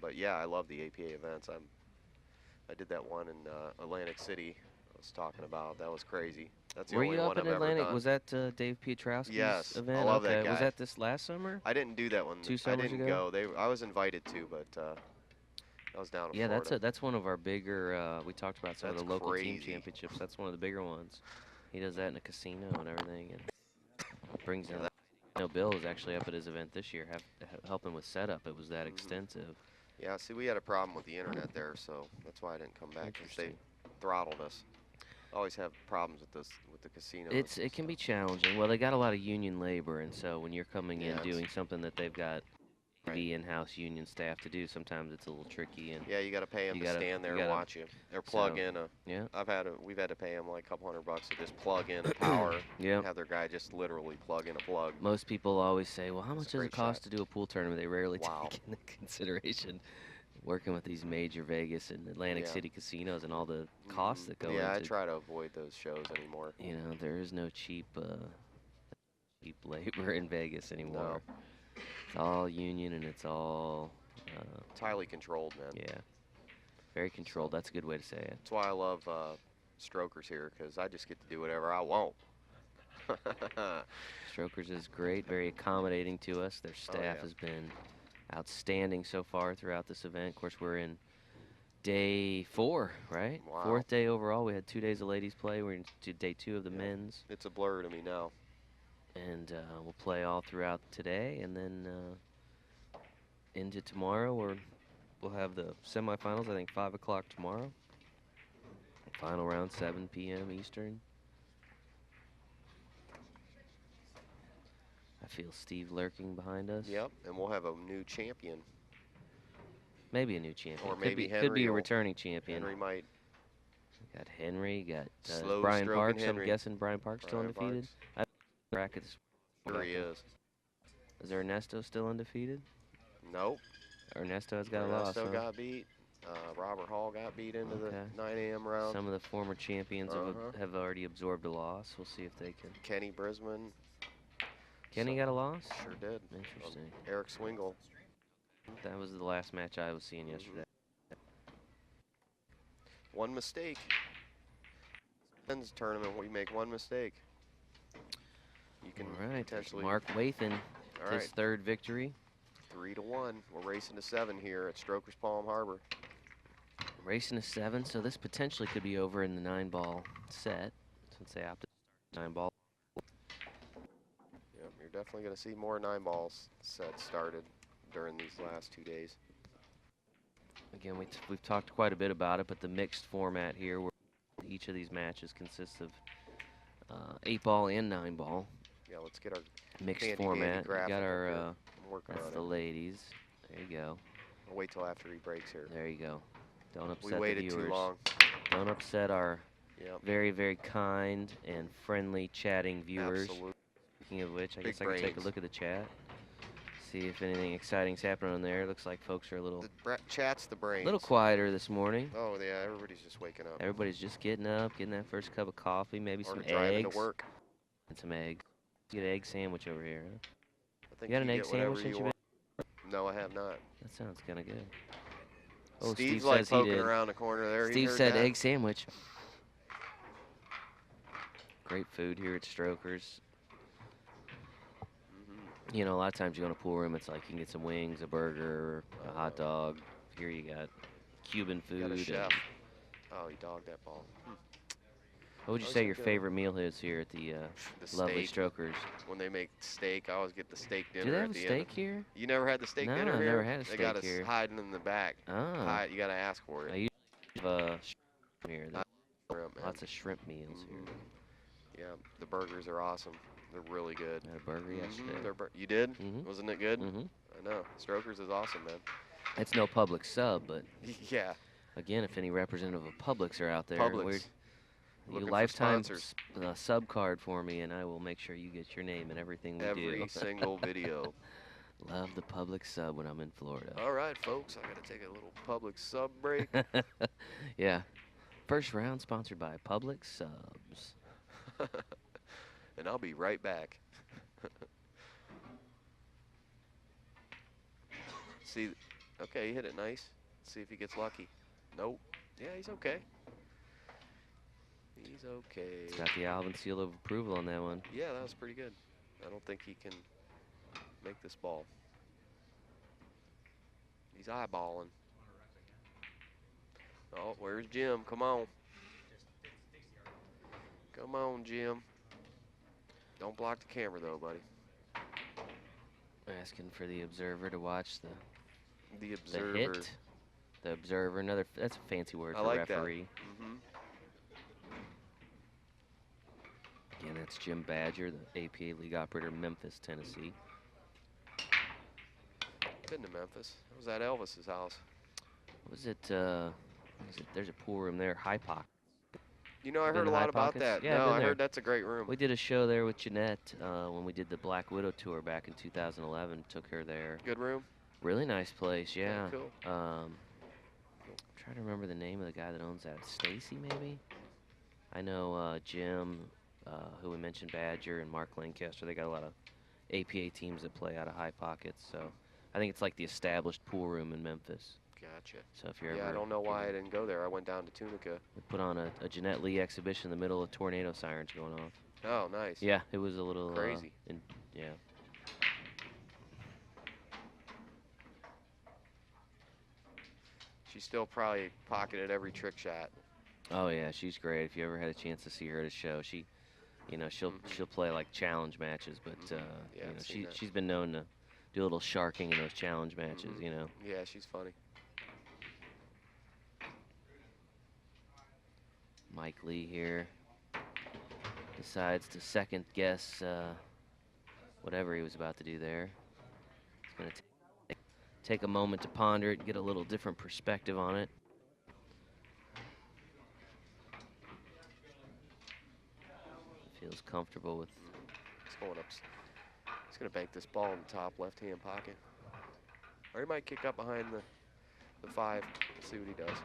Speaker 1: But yeah, I love the APA events. I did that one in Atlantic City I was talking about. That was crazy. That's the
Speaker 2: Were
Speaker 1: only
Speaker 2: you up
Speaker 1: one
Speaker 2: in
Speaker 1: I've ever
Speaker 2: Atlantic?
Speaker 1: done.
Speaker 2: Was that Dave Pietrowski's
Speaker 1: Yes,
Speaker 2: event?
Speaker 1: I love
Speaker 2: okay.
Speaker 1: that guy.
Speaker 2: Was that this last summer?
Speaker 1: I didn't do that one.
Speaker 2: 2 summers
Speaker 1: I didn't
Speaker 2: ago?
Speaker 1: go. I was invited to, but I was down in
Speaker 2: Yeah,
Speaker 1: Florida.
Speaker 2: that's one of our bigger. We talked about some of
Speaker 1: That's
Speaker 2: the local team
Speaker 1: crazy.
Speaker 2: championships. That's one of the bigger ones. He does that in a casino and everything, and brings in. Bill is actually up at his event this year, helping with setup. It was that extensive.
Speaker 1: Yeah, see, we had a problem with the internet there, so that's why I didn't come back. 'Cause they throttled us. Always have problems with the casinos.
Speaker 2: It can be challenging. Well, they got a lot of union labor, and so when you're coming in doing something that they've got the in-house union staff to do, sometimes it's a little tricky. And
Speaker 1: yeah, you got to pay them to stand there and watch you, or plug in a.
Speaker 2: Yeah.
Speaker 1: We've had to pay them like a couple $100 to just plug in a power.
Speaker 2: Yeah.
Speaker 1: Have their guy just literally plug in a plug.
Speaker 2: Most people always say, "Well, how much does it cost
Speaker 1: shot.
Speaker 2: to do a pool tournament?" They rarely
Speaker 1: Wow.
Speaker 2: take into consideration working with these major Vegas and Atlantic City casinos and all the costs that go into.
Speaker 1: Yeah, I try to avoid those shows anymore.
Speaker 2: There is no cheap labor in Vegas anymore.
Speaker 1: No.
Speaker 2: It's all union and it's all.
Speaker 1: It's highly controlled, man.
Speaker 2: Yeah. Very controlled. That's a good way to say it.
Speaker 1: That's why I love Strokers here, because I just get to do whatever I want.
Speaker 2: Strokers is great, very accommodating to us. Their staff has been outstanding so far throughout this event. Of course, we're in day 4, right?
Speaker 1: Wow.
Speaker 2: 4th day overall. We had 2 days of ladies play. We're into day 2 of the men's.
Speaker 1: It's a blur to me now.
Speaker 2: And we'll play all throughout today, and then into tomorrow, we'll have the semifinals, I think 5 o'clock tomorrow. Final round, 7 p.m. Eastern. I feel Steve lurking behind us.
Speaker 1: Yep, and we'll have a new champion.
Speaker 2: Maybe a new champion.
Speaker 1: Or maybe
Speaker 2: could be a
Speaker 1: will-
Speaker 2: returning champion.
Speaker 1: Henry might.
Speaker 2: Got Henry. Got
Speaker 1: Slow
Speaker 2: Brian
Speaker 1: stroking
Speaker 2: Parks.
Speaker 1: Henry.
Speaker 2: I'm guessing Brian Parks still
Speaker 1: Brian
Speaker 2: undefeated.
Speaker 1: Parks.
Speaker 2: Brackets.
Speaker 1: Sure he is.
Speaker 2: Is Ernesto still undefeated?
Speaker 1: Nope.
Speaker 2: Ernesto has got a loss.
Speaker 1: Ernesto
Speaker 2: Huh?
Speaker 1: got beat. Robert Hall got beat into
Speaker 2: Okay.
Speaker 1: the 9 a.m. round.
Speaker 2: Some of the former champions have already absorbed a loss. We'll see if they can.
Speaker 1: Kenny Brisman.
Speaker 2: Kenny got a loss?
Speaker 1: Sure did.
Speaker 2: Interesting.
Speaker 1: Eric Swingle.
Speaker 2: That was the last match I was seeing yesterday.
Speaker 1: One mistake. Men's tournament, we make one mistake. You can potentially.
Speaker 2: Mark Wathen,
Speaker 1: All
Speaker 2: his third victory.
Speaker 1: 3-1. We're racing to 7 here at Strokers Palm Harbor.
Speaker 2: Racing to 7, so this potentially could be over in the 9-ball set since they opted 9-ball.
Speaker 1: Yep, you're definitely going to see more 9-balls sets started during these last 2 days.
Speaker 2: Again, we've talked quite a bit about it, but the mixed format here, where each of these matches consists of 8-ball and 9-ball.
Speaker 1: Yeah, let's get our
Speaker 2: mixed format. We got our
Speaker 1: that's
Speaker 2: the ladies. There you go.
Speaker 1: I'll wait till after he breaks here.
Speaker 2: There you go. Don't upset
Speaker 1: we waited
Speaker 2: the viewers.
Speaker 1: too long.
Speaker 2: Don't upset our very, very kind and friendly chatting viewers.
Speaker 1: Absolutely.
Speaker 2: Speaking of which, I
Speaker 1: Big
Speaker 2: guess I can take a look at the chat. See if anything exciting's happening on there. Looks like folks are a little
Speaker 1: chat's the brains.
Speaker 2: Little quieter this morning.
Speaker 1: Oh yeah, everybody's just waking up.
Speaker 2: Everybody's just getting up, getting that first cup of coffee, maybe some
Speaker 1: driving
Speaker 2: eggs.
Speaker 1: to work.
Speaker 2: And some eggs. Get an egg sandwich over here. Huh?
Speaker 1: I think
Speaker 2: you got an egg sandwich since you've been?
Speaker 1: No, I have not.
Speaker 2: That sounds kind of good. Oh,
Speaker 1: Steve's
Speaker 2: Steve
Speaker 1: like
Speaker 2: says
Speaker 1: poking
Speaker 2: he did.
Speaker 1: around the corner there.
Speaker 2: Steve said egg sandwich. Great food here at Strokers. You know, a lot of times you go to a pool room, it's like you can get some wings, a burger, a hot dog. Here you got Cuban food.
Speaker 1: You got a chef. Oh, he dogged that ball.
Speaker 2: What would you say your favorite meal is here at the lovely
Speaker 1: steak.
Speaker 2: Strokers?
Speaker 1: When they make steak, I always get the steak dinner.
Speaker 2: Do they
Speaker 1: at
Speaker 2: have a
Speaker 1: the
Speaker 2: steak
Speaker 1: end.
Speaker 2: here?
Speaker 1: You never had the steak dinner
Speaker 2: No,
Speaker 1: here?
Speaker 2: I never had a steak
Speaker 1: here. They got
Speaker 2: here.
Speaker 1: us hiding in the back.
Speaker 2: Oh.
Speaker 1: You got to ask for it.
Speaker 2: I usually have shrimp here.
Speaker 1: Shrimp,
Speaker 2: Lots of shrimp meals here.
Speaker 1: Yeah, the burgers are awesome. They're really good.
Speaker 2: I had a burger yesterday.
Speaker 1: You did? Wasn't it good?
Speaker 2: Mm-hmm.
Speaker 1: I know. Strokers is awesome, man.
Speaker 2: It's no public sub, but
Speaker 1: yeah.
Speaker 2: Again, if any representative of Publix are out there, you lifetime sub card for me, and I will make sure you get your name in everything we do.
Speaker 1: Every single video.
Speaker 2: Love the Publix sub when I'm in Florida.
Speaker 1: All right, folks, I got to take a little Publix sub break.
Speaker 2: Yeah. First round sponsored by Publix Subs.
Speaker 1: And I'll be right back. See, okay, he hit it nice. Let's see if he gets lucky. Nope. Yeah, he's okay. He's okay.
Speaker 2: He's got the Alvin seal of approval on that one.
Speaker 1: Yeah, that was pretty good. I don't think he can make this ball. He's eyeballing. Oh, where's Jim? Come on. Come on, Jim. Don't block the camera, though, buddy.
Speaker 2: Asking for the observer to watch
Speaker 1: the observer.
Speaker 2: The hit. The observer. That's a fancy word for referee. Again, that's Jim Badger, the APA League operator, Memphis, Tennessee.
Speaker 1: Been to Memphis. That was at Elvis's house.
Speaker 2: Was it? There's a pool room there, High Pocket.
Speaker 1: You know, I heard a lot about that.
Speaker 2: Yeah,
Speaker 1: no, I heard that's a great room.
Speaker 2: We did a show there with Jeanette when we did the Black Widow tour back in 2011. Took her there.
Speaker 1: Good room?
Speaker 2: Really nice place, yeah.
Speaker 1: Cool.
Speaker 2: I'm trying to remember the name of the guy that owns that. Stacy, maybe? I know Jim, who we mentioned, Badger, and Mark Lancaster. They got a lot of APA teams that play out of High Pockets, so I think it's like the established pool room in Memphis.
Speaker 1: Gotcha.
Speaker 2: So if you're
Speaker 1: I don't know why I didn't go there. I went down to Tunica.
Speaker 2: We put on a Jeanette Leigh exhibition in the middle of tornado sirens going off.
Speaker 1: Oh, nice.
Speaker 2: Yeah, it was a little
Speaker 1: crazy.
Speaker 2: Yeah.
Speaker 1: She still probably pocketed every trick shot.
Speaker 2: Oh yeah, she's great. If you ever had a chance to see her at a show, she'll play like challenge matches, but she's been known to do a little sharking in those challenge matches. You know.
Speaker 1: Yeah, she's funny.
Speaker 2: Mike Leigh here decides to second guess whatever he was about to do there. He's going to take a moment to ponder it and get a little different perspective on it. Feels comfortable with.
Speaker 1: He's going up. He's going to bank this ball in the top left-hand pocket. Or he might kick up behind the 5. Let's see what he does.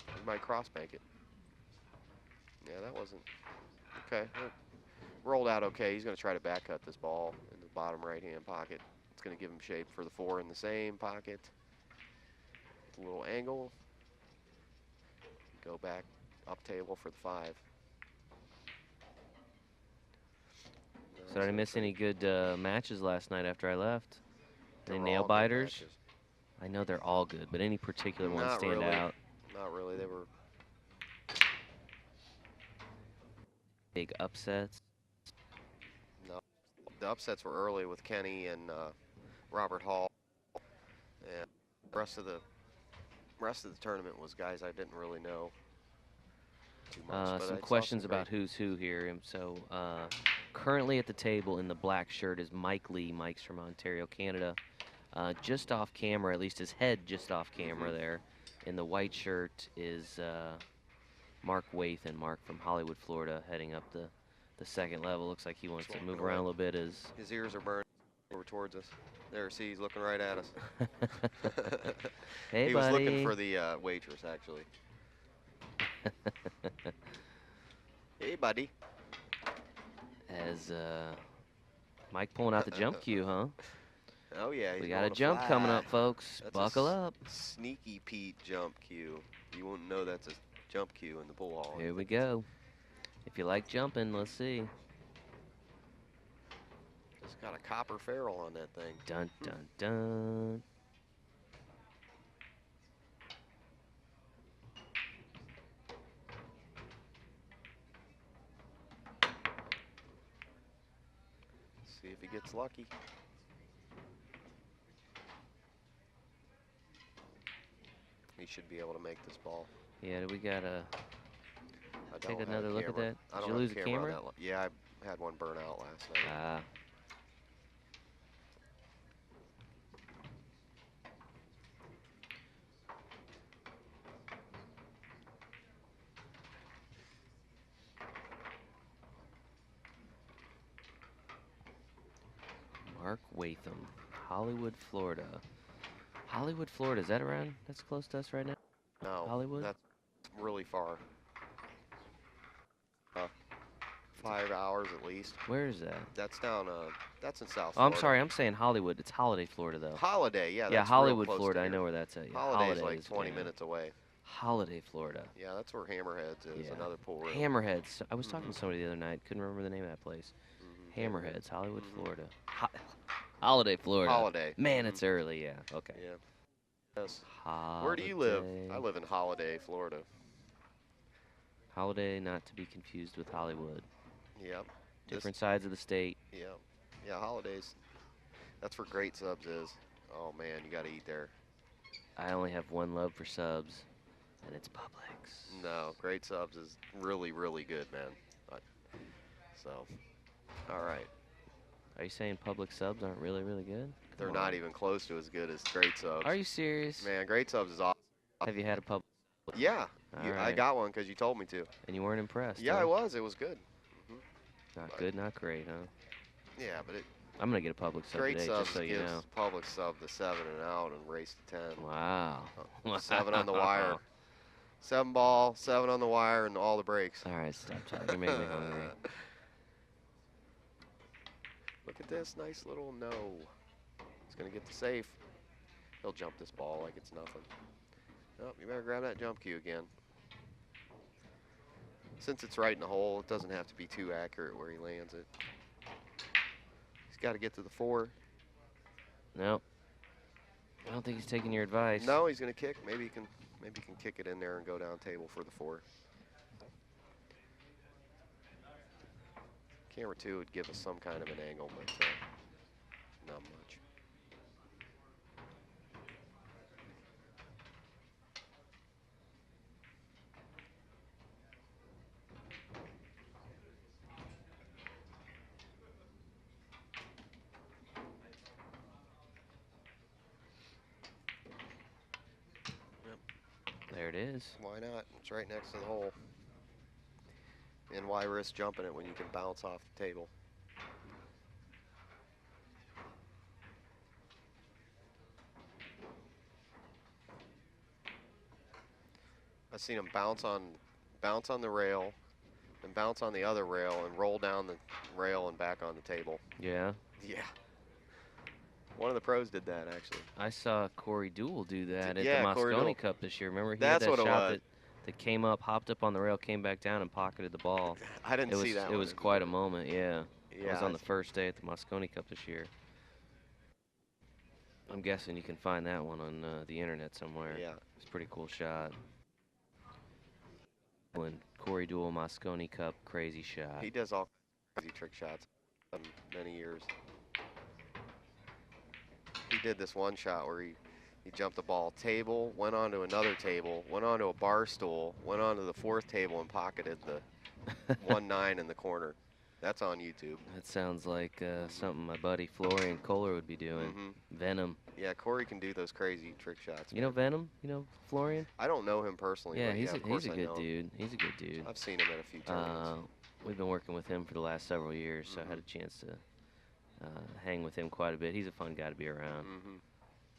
Speaker 1: He might cross bank it. Yeah, that wasn't. Okay. Well, rolled out okay. He's going to try to back cut this ball in the bottom right-hand pocket. It's going to give him shape for the 4 in the same pocket. A little angle. Go back up table for the 5.
Speaker 2: So did I miss any good matches last night after I left? Any
Speaker 1: They were
Speaker 2: nail
Speaker 1: all good
Speaker 2: biters?
Speaker 1: matches.
Speaker 2: I know they're all good, but any particular ones
Speaker 1: Not
Speaker 2: stand
Speaker 1: really.
Speaker 2: out?
Speaker 1: Not really. They were
Speaker 2: Big upsets?
Speaker 1: no. The upsets were early with Kenny and Robert Hall, and the rest of the tournament was guys I didn't really know too much. But
Speaker 2: Some
Speaker 1: I saw
Speaker 2: questions
Speaker 1: some
Speaker 2: about who's who here. And so currently at the table in the black shirt is Mike Leigh. Mike's from Ontario, Canada. Just off camera, at least his head just off camera there. In the white shirt is Mark Wathen. Mark from Hollywood, Florida, heading up the second level. Looks like he wants to move around a little bit. His
Speaker 1: ears are burned over towards us. There, see, he's looking right at us.
Speaker 2: Hey,
Speaker 1: he
Speaker 2: buddy.
Speaker 1: was looking for the waitress, actually. Hey, buddy.
Speaker 2: As Mike pulling out the jump cue, huh?
Speaker 1: Oh, yeah.
Speaker 2: We got a jump coming up, folks.
Speaker 1: That's
Speaker 2: Buckle up.
Speaker 1: Sneaky Pete jump cue. You won't know that's a jump cue in the pool hall.
Speaker 2: Here we go. If you like jumping, let's see.
Speaker 1: It's got a copper ferrule on that thing.
Speaker 2: Dun, dun, dun.
Speaker 1: See if he gets lucky. He should be able to make this ball.
Speaker 2: Yeah, do we gotta take another look at that?
Speaker 1: I
Speaker 2: Did
Speaker 1: don't
Speaker 2: you
Speaker 1: have
Speaker 2: lose
Speaker 1: a
Speaker 2: a
Speaker 1: camera?
Speaker 2: camera?
Speaker 1: Yeah, I had one burn out last night.
Speaker 2: Ah. Mark Wathen, Hollywood, Florida. Hollywood, Florida, is that around? That's close to us right now?
Speaker 1: No,
Speaker 2: Hollywood?
Speaker 1: that's really far. 5 hours at least.
Speaker 2: Where is that?
Speaker 1: That's down, that's in South
Speaker 2: Oh, I'm
Speaker 1: Florida.
Speaker 2: sorry, I'm saying Hollywood. It's Holiday, Florida, though.
Speaker 1: Holiday, yeah.
Speaker 2: Yeah,
Speaker 1: That's
Speaker 2: Hollywood,
Speaker 1: real close
Speaker 2: Florida.
Speaker 1: to
Speaker 2: I know
Speaker 1: here.
Speaker 2: where that's at. Yeah,
Speaker 1: Holiday's like
Speaker 2: Holidays,
Speaker 1: 20
Speaker 2: yeah.
Speaker 1: minutes away.
Speaker 2: Holiday, Florida.
Speaker 1: Yeah, that's where Hammerheads is,
Speaker 2: Yeah.
Speaker 1: another pool room.
Speaker 2: Hammerheads. I was talking to somebody the other night. Couldn't remember the name of that place. Hammerheads, Hollywood, Florida. Holiday, Florida.
Speaker 1: Holiday.
Speaker 2: Man, it's early. Yeah. Okay.
Speaker 1: Yeah. Yes.
Speaker 2: Holiday.
Speaker 1: Where do you live? I live in Holiday, Florida.
Speaker 2: Holiday, not to be confused with Hollywood.
Speaker 1: Yep.
Speaker 2: Different sides of the state.
Speaker 1: Yeah. Yeah, Holidays. That's where Great Subs is. Oh, man, you got to eat there.
Speaker 2: I only have one love for subs, and it's Publix.
Speaker 1: No, Great Subs is really, really good, man. So, all right.
Speaker 2: Are you saying Publix subs aren't really, really good?
Speaker 1: They're not even close to as good as Great Subs.
Speaker 2: Are you serious?
Speaker 1: Man, Great Subs is awesome.
Speaker 2: Have you had a Publix?
Speaker 1: Yeah,
Speaker 2: All
Speaker 1: I
Speaker 2: right.
Speaker 1: got one because you told me to.
Speaker 2: And you weren't impressed?
Speaker 1: Yeah,
Speaker 2: huh?
Speaker 1: I was. It was good.
Speaker 2: Not good, not great, huh?
Speaker 1: Yeah, but
Speaker 2: I'm going to get a Publix sub
Speaker 1: Great
Speaker 2: today,
Speaker 1: Subs
Speaker 2: just so you
Speaker 1: gives
Speaker 2: know.
Speaker 1: Public Sub the 7 and out and race to 10.
Speaker 2: Wow.
Speaker 1: 7 on the wire. 7 ball, 7 on the wire, and all the breaks.
Speaker 2: All right, stop talking. You're making me hungry.
Speaker 1: Look at this nice little no. He's going to get the safe. He'll jump this ball like it's nothing. Oh, you better grab that jump cue again. Since it's right in the hole, it doesn't have to be too accurate where he lands it. He's got to get to the 4.
Speaker 2: Nope. I don't think he's taking your advice.
Speaker 1: No, he's going to kick. Maybe he can kick it in there and go down table for the 4. Camera 2 would give us some kind of an angle, but not much.
Speaker 2: There it is.
Speaker 1: Why not? It's right next to the hole. And why risk jumping it when you can bounce off the table? I've seen him bounce on the rail, and bounce on the other rail, and roll down the rail and back on the table.
Speaker 2: Yeah.
Speaker 1: Yeah. One of the pros did that, actually.
Speaker 2: I saw Corey Deuel do that at
Speaker 1: Yeah,
Speaker 2: the
Speaker 1: Corey
Speaker 2: Moscone
Speaker 1: Deuel.
Speaker 2: Cup this year. Remember, he
Speaker 1: That's
Speaker 2: had
Speaker 1: what
Speaker 2: that
Speaker 1: it
Speaker 2: shot
Speaker 1: was.
Speaker 2: that came up, hopped up on the rail, came back down, and pocketed the ball.
Speaker 1: I didn't see that one.
Speaker 2: It was quite a moment, yeah. It was
Speaker 1: Yeah.
Speaker 2: on the first day at the Moscone Cup this year. I'm guessing you can find that one on the internet somewhere.
Speaker 1: Yeah.
Speaker 2: It's a pretty cool shot. When Corey Deuel Moscone Cup, crazy shot.
Speaker 1: He does all crazy trick shots many years. He did this one shot where he jumped the ball table, went onto another table, went onto a bar stool, went onto the fourth table and pocketed the 1-9 in the corner. That's on YouTube.
Speaker 2: That sounds like something my buddy Florian Kohler would be doing. Venom.
Speaker 1: Yeah, Corey can do those crazy trick shots.
Speaker 2: You know Venom? You know Florian?
Speaker 1: I don't know him personally.
Speaker 2: Yeah,
Speaker 1: but
Speaker 2: he's a good
Speaker 1: him.
Speaker 2: dude. He's a good dude.
Speaker 1: I've seen him at a few tournaments.
Speaker 2: We've been working with him for the last several years, so I had a chance to hang with him quite a bit. He's a fun guy to be around.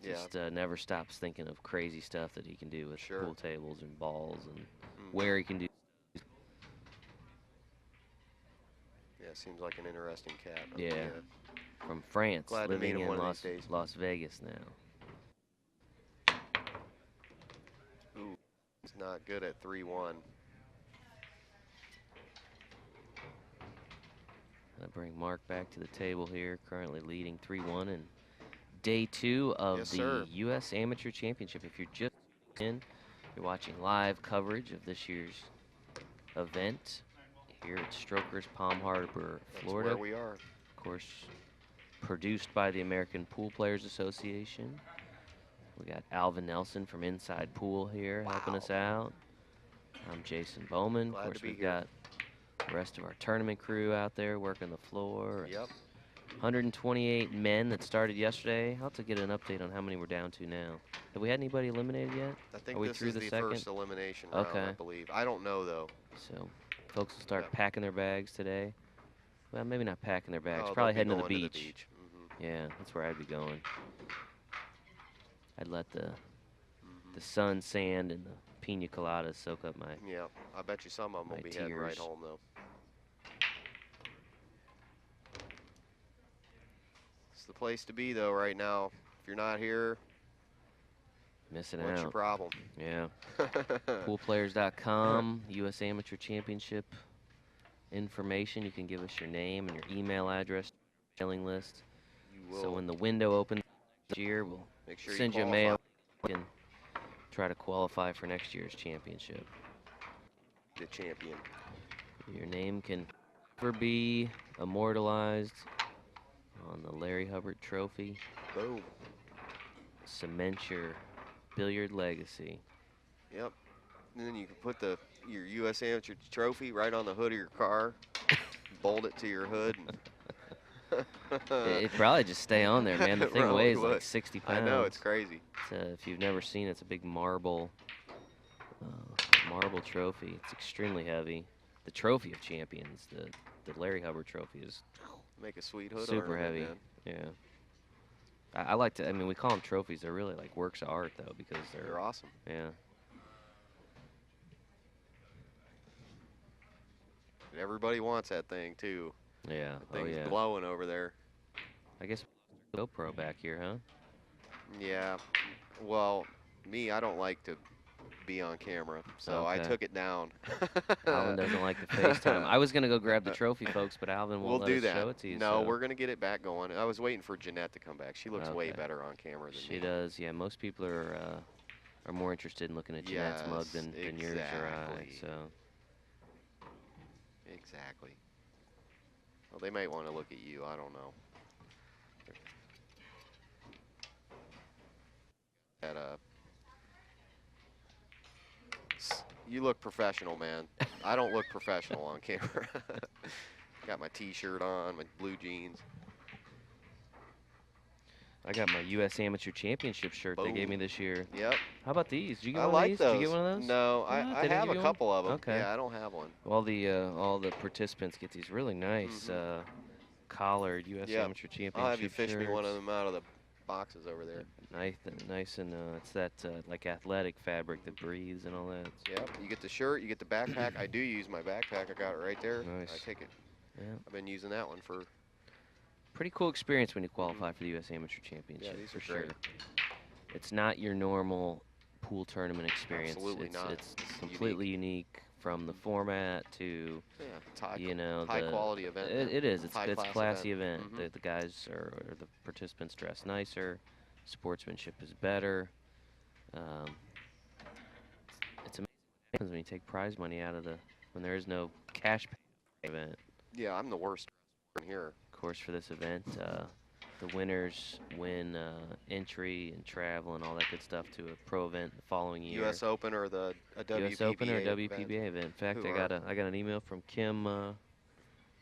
Speaker 1: Yeah.
Speaker 2: Just never stops thinking of crazy stuff that he can do with pool tables and balls and where he can do.
Speaker 1: Yeah, seems like an interesting cat.
Speaker 2: Yeah. From France,
Speaker 1: Glad to
Speaker 2: living
Speaker 1: meet him
Speaker 2: in
Speaker 1: one of these days.
Speaker 2: Las Vegas now.
Speaker 1: Ooh, it's not good at 3-1.
Speaker 2: I bring Mark back to the table here, currently leading 3-1 in day 2 of the U.S. Amateur Championship. If you're just in, you're watching live coverage of this year's event here at Strokers Palm Harbor, Florida.
Speaker 1: That's where we are.
Speaker 2: Of course, produced by the American Pool Players Association. We got Alvin Nelson from Inside Pool here helping us out. I'm Jason Bowman.
Speaker 1: Glad
Speaker 2: of course,
Speaker 1: to be
Speaker 2: we've
Speaker 1: here.
Speaker 2: got the rest of our tournament crew out there working the floor.
Speaker 1: Yep.
Speaker 2: 128 men that started yesterday. I'll have to get an update on how many we're down to now. Have we had anybody eliminated yet?
Speaker 1: I think
Speaker 2: Are we
Speaker 1: this
Speaker 2: through
Speaker 1: is the
Speaker 2: second?
Speaker 1: first elimination round, I believe. I don't know, though.
Speaker 2: So folks will start packing their bags today. Well, maybe not packing their bags.
Speaker 1: Oh,
Speaker 2: Probably
Speaker 1: they'll be
Speaker 2: heading to the
Speaker 1: going
Speaker 2: beach. Yeah, that's where I'd be going. I'd let the sun, sand, and the pina coladas soak up my
Speaker 1: Yeah, I bet you some of them will be heading right home, though. It's the place to be, though, right now. If you're not here,
Speaker 2: missing out.
Speaker 1: what's your problem?
Speaker 2: Yeah. Poolplayers.com, U.S. Amateur Championship information. You can give us your name and your email address, mailing list. So when the window opens this year, we'll send you a mail and try to qualify for next year's championship.
Speaker 1: The champion.
Speaker 2: Your name can never be immortalized on the Larry Hubbard Trophy.
Speaker 1: Boom.
Speaker 2: Cement your billiard legacy.
Speaker 1: Yep. And then you can put your U.S. Amateur trophy right on the hood of your car, bolt it to your hood.
Speaker 2: It'd probably just stay on there, man. The thing weighs like 60 pounds.
Speaker 1: I know, it's crazy.
Speaker 2: If you've never seen it, it's a big marble trophy. It's extremely heavy. The Trophy of Champions, the Larry Hubbard Trophy, is
Speaker 1: make a sweet hood
Speaker 2: super heavy.
Speaker 1: Man.
Speaker 2: Yeah. I like to. I mean, we call them trophies. They're really like works of art, though, because
Speaker 1: they're awesome.
Speaker 2: Yeah.
Speaker 1: And everybody wants that thing too.
Speaker 2: Yeah.
Speaker 1: The thing's blowing over there.
Speaker 2: I guess GoPro back here, huh?
Speaker 1: Yeah. Well, I don't like to be on camera, so I took it down.
Speaker 2: Alvin doesn't like the FaceTime. I was gonna go grab the trophy, folks, but Alvin won't let us show it to you.
Speaker 1: No, we're gonna get it back going. I was waiting for Jeanette to come back. She looks way better on camera than me.
Speaker 2: She does. Yeah, most people are more interested in looking at Jeanette's mug than yours or I. So.
Speaker 1: Exactly. Well, they might want to look at you. I don't know. You look professional, man. I don't look professional on camera. Got my T-shirt on, my blue jeans.
Speaker 2: I got my U.S. Amateur Championship shirt they gave me this year.
Speaker 1: Yep.
Speaker 2: How about these? Did you get
Speaker 1: I
Speaker 2: one
Speaker 1: like
Speaker 2: of these?
Speaker 1: those.
Speaker 2: Did you get one of those?
Speaker 1: No,
Speaker 2: What?
Speaker 1: I
Speaker 2: They didn't
Speaker 1: have
Speaker 2: give
Speaker 1: a
Speaker 2: you
Speaker 1: couple
Speaker 2: one?
Speaker 1: of them.
Speaker 2: Okay.
Speaker 1: Yeah, I don't have one.
Speaker 2: All the participants get these really nice collared U.S. Amateur Championship
Speaker 1: I'll have you fish me one of
Speaker 2: shirts.
Speaker 1: them out of the boxes over there.
Speaker 2: Nice and it's that like athletic fabric that breathes and all that.
Speaker 1: Yep. You get the shirt. You get the backpack. I do use my backpack. I got it right there.
Speaker 2: Nice.
Speaker 1: I take it.
Speaker 2: Yeah.
Speaker 1: I've been using that one for.
Speaker 2: Pretty cool experience when you qualify for the U.S. Amateur Championship.
Speaker 1: Yeah, these
Speaker 2: for
Speaker 1: are
Speaker 2: sure.
Speaker 1: great.
Speaker 2: It's not your normal pool tournament experience.
Speaker 1: Absolutely not.
Speaker 2: It's completely unique from the format to you know,
Speaker 1: high quality event.
Speaker 2: It is. It's a classy event.
Speaker 1: Mm-hmm.
Speaker 2: The guys or the participants dress nicer. Sportsmanship is better. It's amazing what happens when you take prize money out of when there is no cash pay event.
Speaker 1: Yeah, I'm the worst in here.
Speaker 2: Of course, for this event, the winners win entry and travel and all that good stuff to a pro event the following year.
Speaker 1: U.S. Open or a WPBA
Speaker 2: U.S. Open or
Speaker 1: event.
Speaker 2: WPBA event. In fact, I got an email from Kim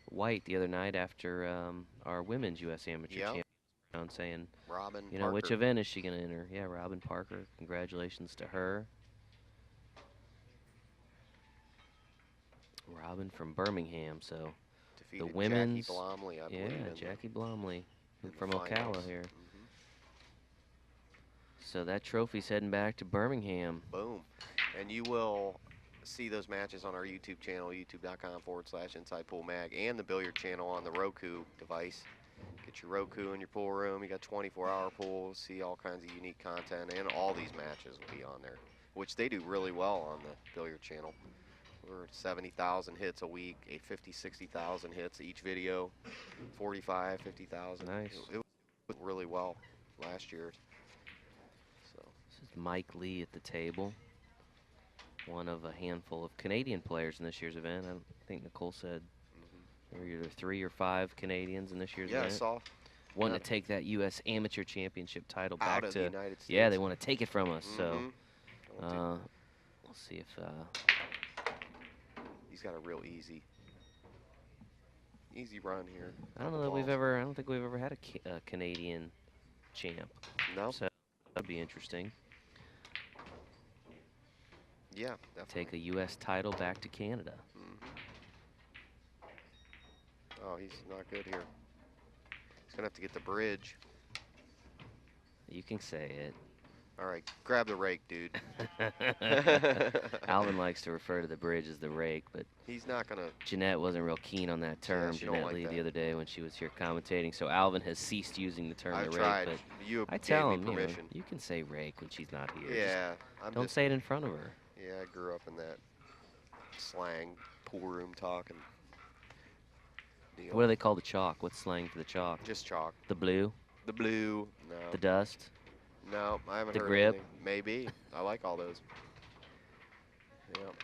Speaker 2: White the other night after our women's U.S. Amateur Championship round saying,
Speaker 1: Robin
Speaker 2: you know,
Speaker 1: Parker.
Speaker 2: which event is she going to enter? Yeah, Robin Parker. Congratulations to her. Robin from Birmingham, so
Speaker 1: defeated
Speaker 2: the women's
Speaker 1: Jackie Blomley, I believe.
Speaker 2: Jackie Blomley from
Speaker 1: finals.
Speaker 2: Ocala here. So that trophy's heading back to Birmingham.
Speaker 1: Boom. And you will see those matches on our YouTube channel, youtube.com/Inside Pool Mag, and the billiard channel on the Roku device. Get your Roku in your pool room. You got 24-hour pools. See all kinds of unique content, and all these matches will be on there, which they do really well on the billiard channel. We're at 70,000 hits a week, 50, 60,000 hits each video, 45, 50,000.
Speaker 2: Nice.
Speaker 1: It was really well last year. So
Speaker 2: this is Mike Leigh at the table, one of a handful of Canadian players in this year's event. I think Nicole said there were either 3 or 5 Canadians in this year's event.
Speaker 1: Yeah, I saw.
Speaker 2: Wanting to take that U.S. Amateur Championship title
Speaker 1: out
Speaker 2: back
Speaker 1: of
Speaker 2: to
Speaker 1: the United States.
Speaker 2: Yeah, they want to take it from us. So we'll see if
Speaker 1: he's got a real easy run here.
Speaker 2: I don't know that we've ever. I don't think we've ever had a Canadian champ.
Speaker 1: No.
Speaker 2: So that'd be interesting.
Speaker 1: Yeah, definitely.
Speaker 2: Take a U.S. title back to Canada.
Speaker 1: Oh, he's not good here. He's gonna have to get the bridge.
Speaker 2: You can say it.
Speaker 1: All right, grab the rake, dude.
Speaker 2: Alvin likes to refer to the bridge as the rake, but
Speaker 1: he's not gonna.
Speaker 2: Jeanette wasn't real keen on that term. Jeanette Leigh the other day when she was here commentating. So Alvin has ceased using the term the rake. But
Speaker 1: you
Speaker 2: I tell him, you can say rake when she's not here.
Speaker 1: Yeah.
Speaker 2: Don't say it in front of her.
Speaker 1: Yeah, I grew up in that slang pool room talking deal.
Speaker 2: What do they call the chalk? What's slang for the chalk?
Speaker 1: Just chalk.
Speaker 2: The blue?
Speaker 1: The blue. No.
Speaker 2: The dust?
Speaker 1: No, I haven't heard
Speaker 2: the grip?
Speaker 1: anything. Maybe. I like all those. Yep.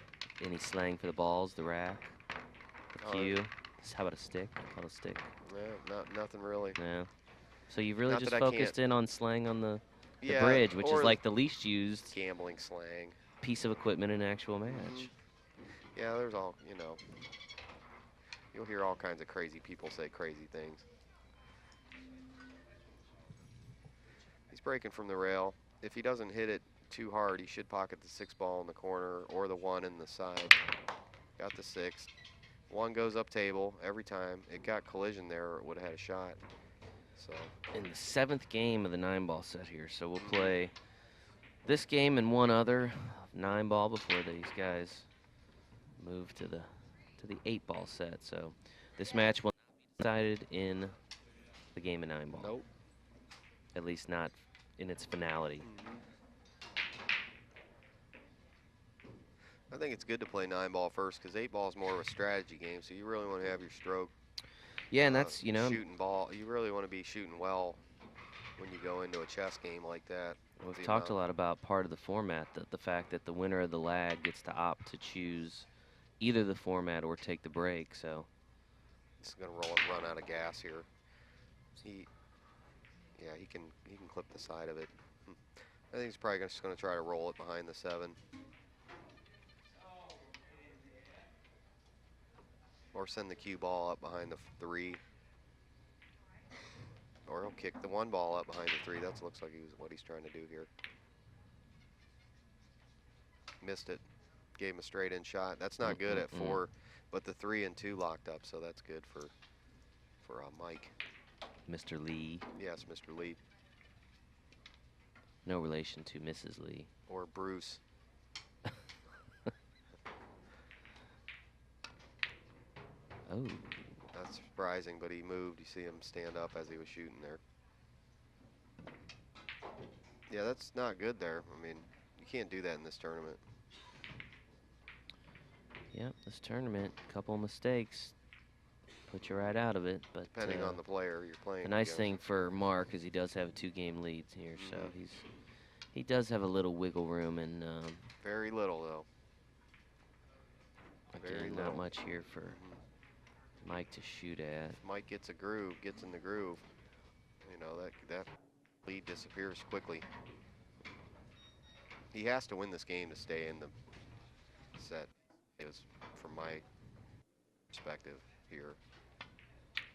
Speaker 2: Any slang for the balls? The rack? The cue? How about a stick? Call it a stick?
Speaker 1: No, nothing really.
Speaker 2: No. So you've really
Speaker 1: Not
Speaker 2: just
Speaker 1: that
Speaker 2: focused in on slang on the bridge, which is like the least used
Speaker 1: gambling slang
Speaker 2: piece of equipment in an actual match.
Speaker 1: Yeah, there's all, you'll hear all kinds of crazy people say crazy things. He's breaking from the rail. If he doesn't hit it too hard, he should pocket the 6 ball in the corner or the 1 in the side. Got the 6. 1 goes up table every time. It got collision there, or it would have had a shot. So
Speaker 2: in the 7th game of the 9-ball set here, so we'll play this game and one other 9-ball before these guys move to the 8-ball set. So this match will not be decided in the game of 9-ball.
Speaker 1: Nope.
Speaker 2: At least not in its finality.
Speaker 1: I think it's good to play 9-ball first because 8-ball is more of a strategy game, so you really want to have your stroke.
Speaker 2: Yeah, and that's,
Speaker 1: shooting ball. You really want to be shooting well when you go into a chess game like that.
Speaker 2: We've talked a lot about part of the format, the fact that the winner of the lag gets to opt to choose either the format or take the break. So
Speaker 1: he's going to run out of gas here. He can clip the side of it. I think he's probably just going to try to roll it behind the 7. Or send the cue ball up behind the 3. Or he'll kick the one ball up behind the 3. That looks like what he's trying to do here. Missed it. Gave him a straight in shot. That's not good at 4, but the 3 and 2 locked up, so that's good for Mike.
Speaker 2: Mr. Leigh.
Speaker 1: Yes, Mr. Leigh.
Speaker 2: No relation to Mrs. Leigh.
Speaker 1: Or Bruce.
Speaker 2: Oh.
Speaker 1: That's surprising, but he moved. You see him stand up as he was shooting there. Yeah, that's not good there. I mean, you can't do that in this tournament.
Speaker 2: Yep, this tournament, a couple of mistakes put you right out of it. But
Speaker 1: depending on the player you're playing.
Speaker 2: The nice thing for Mark is he does have a 2-game lead here, so he does have a little wiggle room, and
Speaker 1: very little though.
Speaker 2: Again, not much here for Mike to shoot at.
Speaker 1: If Mike gets in the groove, you know, that lead disappears quickly. He has to win this game to stay in the set, is from my perspective here.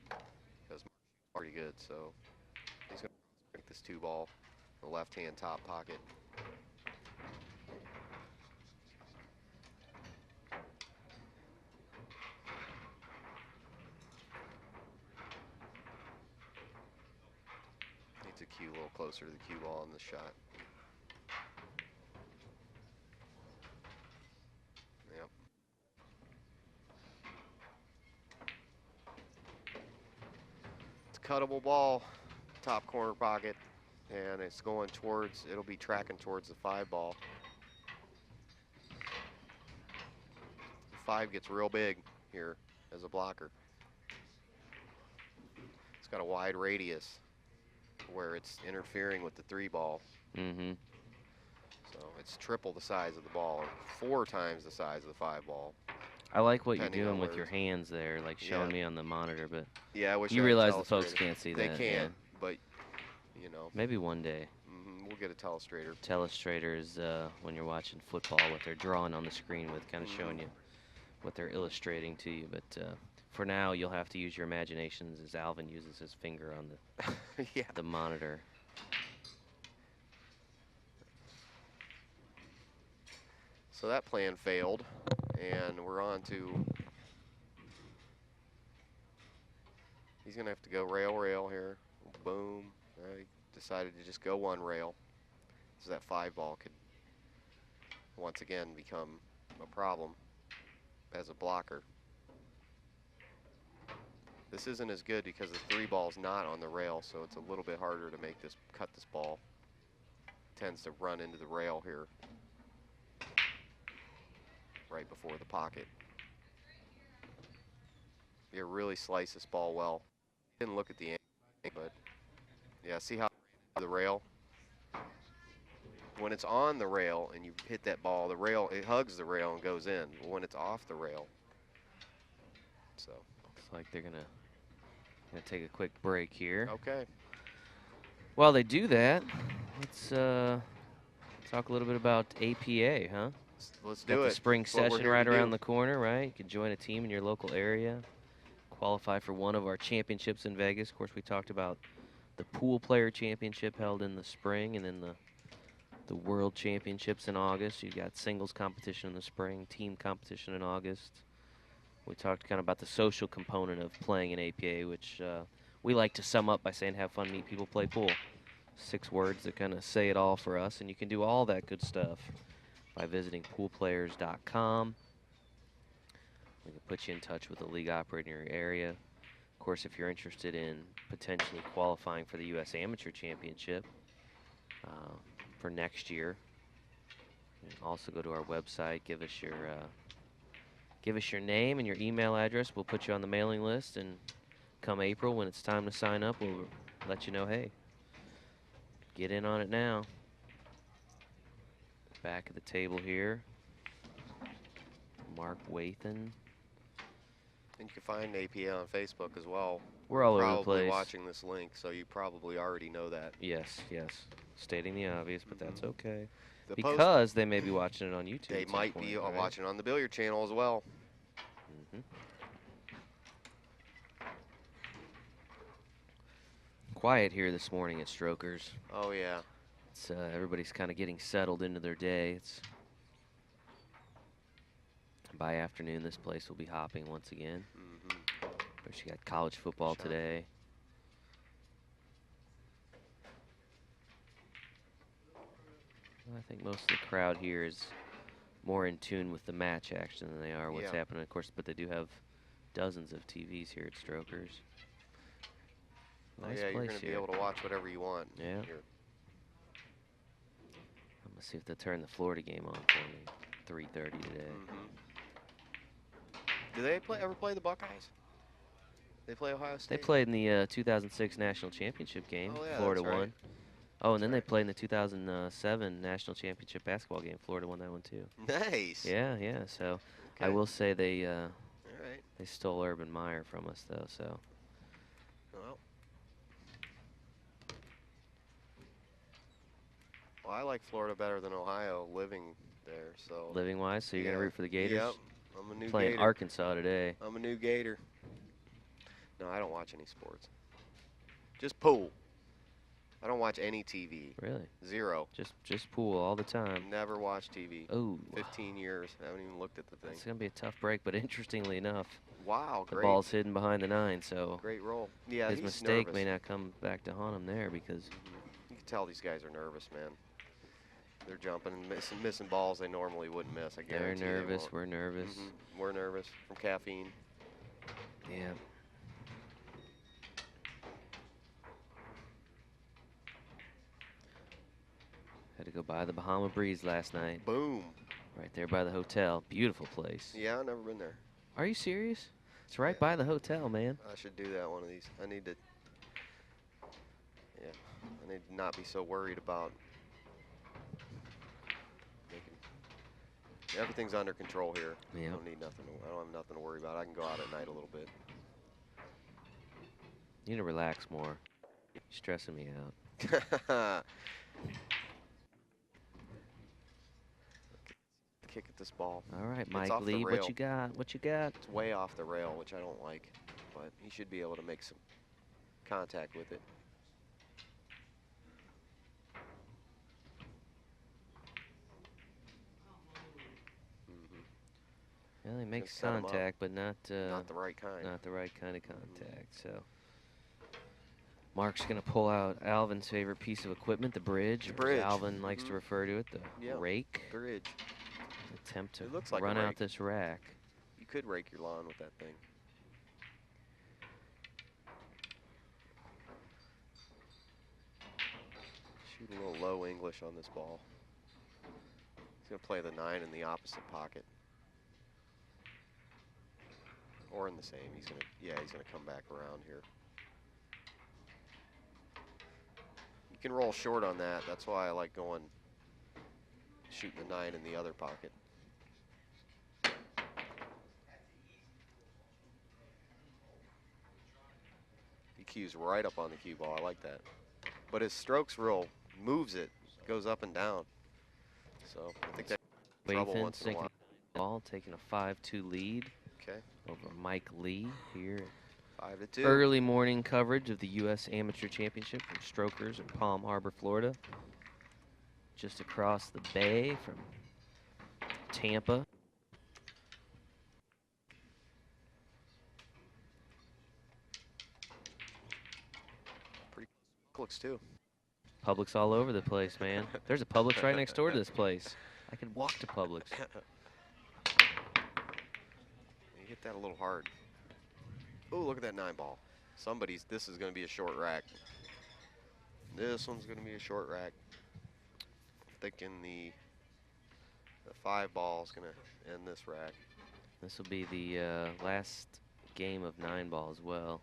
Speaker 1: Because Mark's pretty good, so he's going to make this 2 ball, the left-hand top pocket. Needs a cue a little closer to the cue ball on the shot. Yep. It's a cuttable ball, top corner pocket, and it's going towards, it'll be tracking towards the 5 ball. The 5 gets real big here as a blocker. It's got a wide radius where it's interfering with the 3 ball. So it's triple the size of the ball, 4 times the size of the 5 ball.
Speaker 2: I like what you're doing with your hands there, like showing me on the monitor, but
Speaker 1: yeah, I wish
Speaker 2: you realize the folks can't see
Speaker 1: they
Speaker 2: that.
Speaker 1: They can't,
Speaker 2: yeah.
Speaker 1: but you know.
Speaker 2: Maybe one day.
Speaker 1: We'll get a telestrator.
Speaker 2: Telestrator is when you're watching football, what they're drawing on the screen with, kind of showing you what they're illustrating to you. But for now, you'll have to use your imaginations as Alvin uses his finger on the the monitor.
Speaker 1: So that plan failed, and we're on to, he's going to have to go rail here. Boom. He decided to just go 1 rail. So that 5 ball could once again become a problem as a blocker. This isn't as good because the 3 ball's not on the rail, so it's a little bit harder to make this, cut this ball. Tends to run into the rail here right before the pocket. You really slice this ball well. Didn't look at the angle, but yeah, see how the rail? When it's on the rail and you hit that ball, the rail, it hugs the rail and goes in. When it's off the rail, so.
Speaker 2: Looks like they're gonna take a quick break here.
Speaker 1: Okay.
Speaker 2: While they do that, let's talk a little bit about APA, huh?
Speaker 1: Let's do it.
Speaker 2: The spring session right around the corner, right? You can join a team in your local area, qualify for one of our championships in Vegas. Of course, we talked about the Pool Player Championship held in the spring, and then the World Championships in August. You've got singles competition in the spring, team competition in August. We talked kind of about the social component of playing in APA, which we like to sum up by saying have fun, meet people, play pool. 6 words that kind of say it all for us, and you can do all that good stuff by visiting poolplayers.com. We can put you in touch with a league operator in your area. Of course, if you're interested in potentially qualifying for the U.S. Amateur Championship for next year, you can also go to our website, give us your name and your email address. We'll put you on the mailing list, and come April when it's time to sign up, we'll let you know, hey, get in on it now. Back of the table here, Mark Wathen.
Speaker 1: And you can find APA on Facebook as well.
Speaker 2: We're all over the place.
Speaker 1: Probably watching this link, so you probably already know that.
Speaker 2: Yes, yes. Stating the obvious, but that's okay.
Speaker 1: The
Speaker 2: because they may be watching it on YouTube.
Speaker 1: They might be watching on the billiard channel as well.
Speaker 2: quiet here this morning at Strokers.
Speaker 1: Oh, yeah.
Speaker 2: It's everybody's kind of getting settled into their day. It's by afternoon, this place will be hopping once again. But she got college football today. I think most of the crowd here is more in tune with the match action than they are what's happening, of course. But they do have dozens of TVs here at Strokers. Nice
Speaker 1: you're
Speaker 2: place
Speaker 1: going to be
Speaker 2: here.
Speaker 1: able to watch whatever you want.
Speaker 2: Yeah.
Speaker 1: Here.
Speaker 2: I'm going to see if they'll turn the Florida game on for me. 3:30 today.
Speaker 1: Do they ever play the Buckeyes? They play Ohio State?
Speaker 2: They played in the 2006 National Championship game.
Speaker 1: Oh, yeah,
Speaker 2: Florida
Speaker 1: that's right.
Speaker 2: won. Oh, and then they played in the 2007 National Championship basketball game. Florida won that one too.
Speaker 1: Nice.
Speaker 2: Yeah, yeah. So I will say they
Speaker 1: All right.
Speaker 2: they stole Urban Meyer from us though. So.
Speaker 1: Well, I like Florida better than Ohio living there. So.
Speaker 2: Living wise, so you're gonna root for the Gators?
Speaker 1: Yep. I'm a new
Speaker 2: Playing
Speaker 1: Gator.
Speaker 2: Arkansas today.
Speaker 1: I'm a new Gator. No, I don't watch any sports. Just pool. I don't watch any TV.
Speaker 2: Really?
Speaker 1: Zero.
Speaker 2: Just pool all the time.
Speaker 1: Never watched TV.
Speaker 2: Oh.
Speaker 1: 15 years. I haven't even looked at the thing.
Speaker 2: It's gonna be a tough break, but interestingly enough,
Speaker 1: wow,
Speaker 2: the
Speaker 1: great.
Speaker 2: ball's hidden behind the 9, so
Speaker 1: great roll. Yeah,
Speaker 2: his
Speaker 1: he's
Speaker 2: mistake
Speaker 1: nervous.
Speaker 2: may not come back to haunt him there because
Speaker 1: you can tell these guys are nervous, man. They're jumping and missing balls they normally wouldn't miss. I guarantee.
Speaker 2: They're nervous. We're nervous.
Speaker 1: We're nervous from caffeine.
Speaker 2: Yeah. Had to go by the Bahama Breeze last night.
Speaker 1: Boom.
Speaker 2: Right there by the hotel. Beautiful place.
Speaker 1: Yeah, I've never been there.
Speaker 2: Are you serious? It's right by the hotel, man.
Speaker 1: I should do that one of these. I need to. Yeah, I need to not be so worried about making. Everything's under control here.
Speaker 2: Yeah.
Speaker 1: I don't need nothing. I don't have nothing to worry about. I can go out at night a little bit.
Speaker 2: You need to relax more. You're stressing me out.
Speaker 1: Kick at this ball.
Speaker 2: All right, Mike Leigh, what you got? What you got?
Speaker 1: It's way off the rail, which I don't like, but he should be able to make some contact with it.
Speaker 2: Well, he makes contact, but not
Speaker 1: the right kind.
Speaker 2: Not the right kind of contact. So Mark's going to pull out Alvin's favorite piece of equipment, the bridge.
Speaker 1: The bridge.
Speaker 2: Alvin likes to refer to it, the rake.
Speaker 1: Bridge.
Speaker 2: Attempt to
Speaker 1: looks like
Speaker 2: run out this rack.
Speaker 1: You could rake your lawn with that thing. Shoot a little low English on this ball. He's going to play the 9 in the opposite pocket. Or in the same. He's going to, he's going to come back around here. You can roll short on that. That's why I like shooting the 9 in the other pocket. He cues right up on the cue ball. I like that. But his strokes moves it, goes up and down. So I think that's trouble once in a while.
Speaker 2: Ball, taking a 5-2 lead.
Speaker 1: Okay.
Speaker 2: Over Mike Leigh here.
Speaker 1: 5-2.
Speaker 2: Early morning coverage of the U.S. Amateur Championship from Strokers in Palm Harbor, Florida. Just across the bay from Tampa.
Speaker 1: Pretty Publix too.
Speaker 2: Publix all over the place, man. There's a Publix right next door to this place. I could walk to Publix.
Speaker 1: You hit that a little hard. Oh, look at that 9 ball. This is going to be a short rack. This one's going to be a short rack. I'm thinking the 5 ball is going to end this rack.
Speaker 2: This will be the last game of 9 ball as well.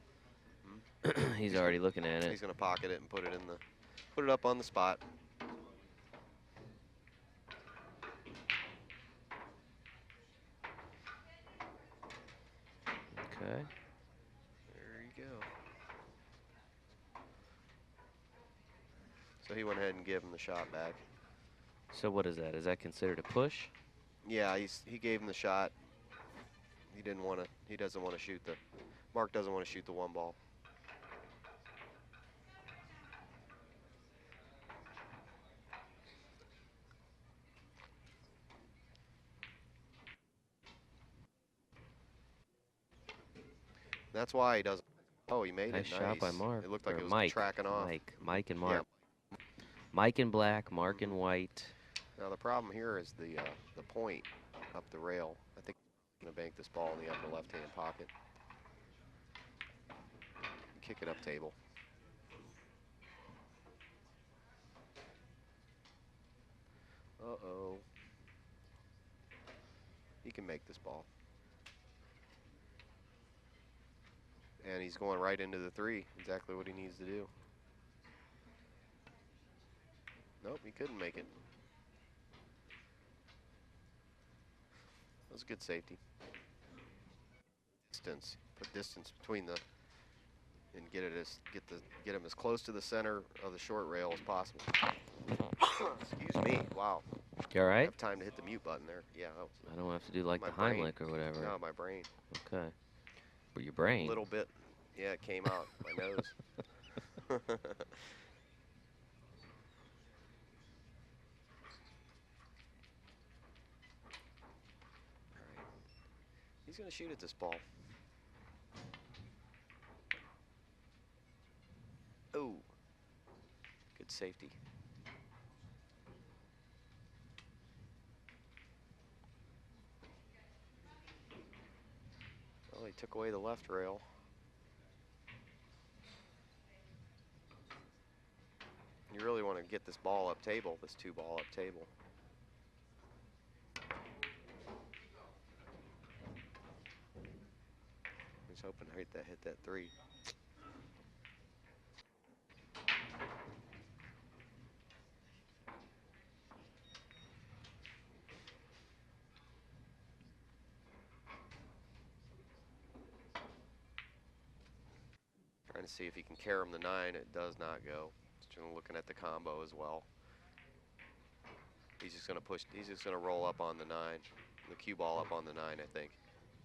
Speaker 2: He's already looking at it.
Speaker 1: He's going to pocket it and put it up on the spot.
Speaker 2: Okay.
Speaker 1: There you go. So he went ahead and gave him the shot back.
Speaker 2: So what is that? Is that considered a push?
Speaker 1: Yeah, he gave him the shot. He doesn't want to shoot the, Mark doesn't want to shoot the 1 ball. That's why he doesn't. Oh, he made
Speaker 2: Nice
Speaker 1: it.
Speaker 2: shot by
Speaker 1: Nice.
Speaker 2: Mark.
Speaker 1: It looked like
Speaker 2: Or
Speaker 1: it was
Speaker 2: Mike.
Speaker 1: tracking off.
Speaker 2: Mike and
Speaker 1: Yeah.
Speaker 2: Mark. Mike in black, Mark in white.
Speaker 1: Now the problem here is the point up the rail. I think I'm gonna bank this ball in the upper left-hand pocket. Kick it up table. Uh-oh. He can make this ball. And he's going right into the 3. Exactly what he needs to do. Nope, he couldn't make it. That was a good safety. Distance. Put distance between the and get him as close to the center of the short rail as possible. Excuse me. Wow.
Speaker 2: You all
Speaker 1: I
Speaker 2: right?
Speaker 1: have time to hit the mute button there. Yeah.
Speaker 2: I don't have to do like
Speaker 1: my
Speaker 2: the
Speaker 1: brain.
Speaker 2: Heimlich or whatever.
Speaker 1: No, my brain.
Speaker 2: Okay. But your brain.
Speaker 1: A little bit. Yeah, it came out my nose. All right. He's going to shoot at this ball. Oh. Good safety. Well, he took away the left rail. You really want to get this ball up table, this 2-ball up table. He's hoping to hit that 3. Trying to see if he can carry him the 9. It does not go. Just looking at the combo as well. He's just going to push. He's just going to roll up on the 9, the cue ball up on the 9. I think.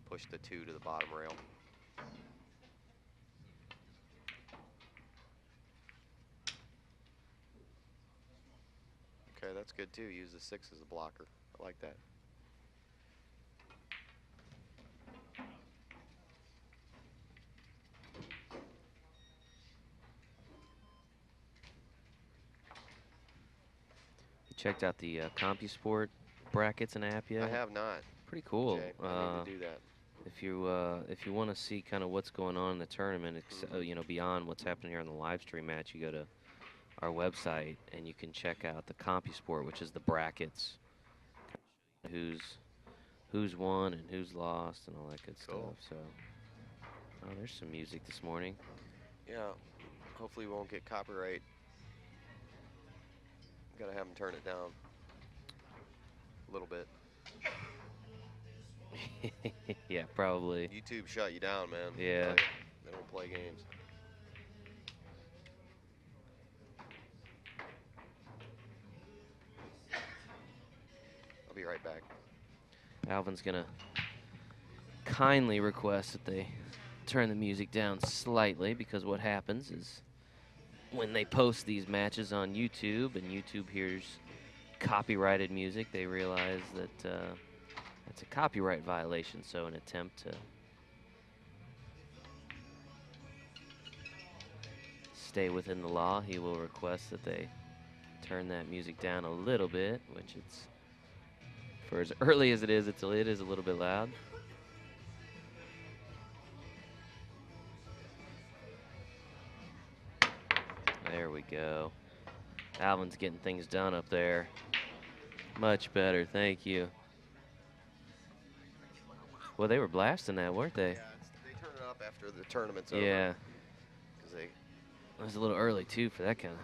Speaker 1: Push the 2 to the bottom rail. Okay, that's good too. Use the 6 as a blocker. I like that.
Speaker 2: You checked out the CompuSport brackets and app yet?
Speaker 1: I have not.
Speaker 2: Pretty cool.
Speaker 1: Jay, I need to do that.
Speaker 2: If you want to see kind of what's going on in the tournament, you know, beyond what's happening here on the live stream match, you go to our website and you can check out the CompuSport, which is the brackets, who's won and who's lost and all that good
Speaker 1: Cool.
Speaker 2: stuff. So, oh, there's some music this morning.
Speaker 1: Yeah. Hopefully we won't get copyright. Gotta have them turn it down a little bit.
Speaker 2: Yeah, probably.
Speaker 1: YouTube shut you down, man.
Speaker 2: Yeah.
Speaker 1: They don't play games. I'll be right back.
Speaker 2: Alvin's gonna kindly request that they turn the music down slightly, because what happens is when they post these matches on YouTube and YouTube hears copyrighted music, they realize that it's a copyright violation. So an attempt to stay within the law, he will request that they turn that music down a little bit, which it's, for as early as it is a little bit loud. There we go. Alvin's getting things done up there. Much better, thank you. Well, they were blasting that, weren't they?
Speaker 1: Yeah, they turn it up after the tournament's over.
Speaker 2: Yeah.
Speaker 1: Because
Speaker 2: It was a little early, too, for that kind of...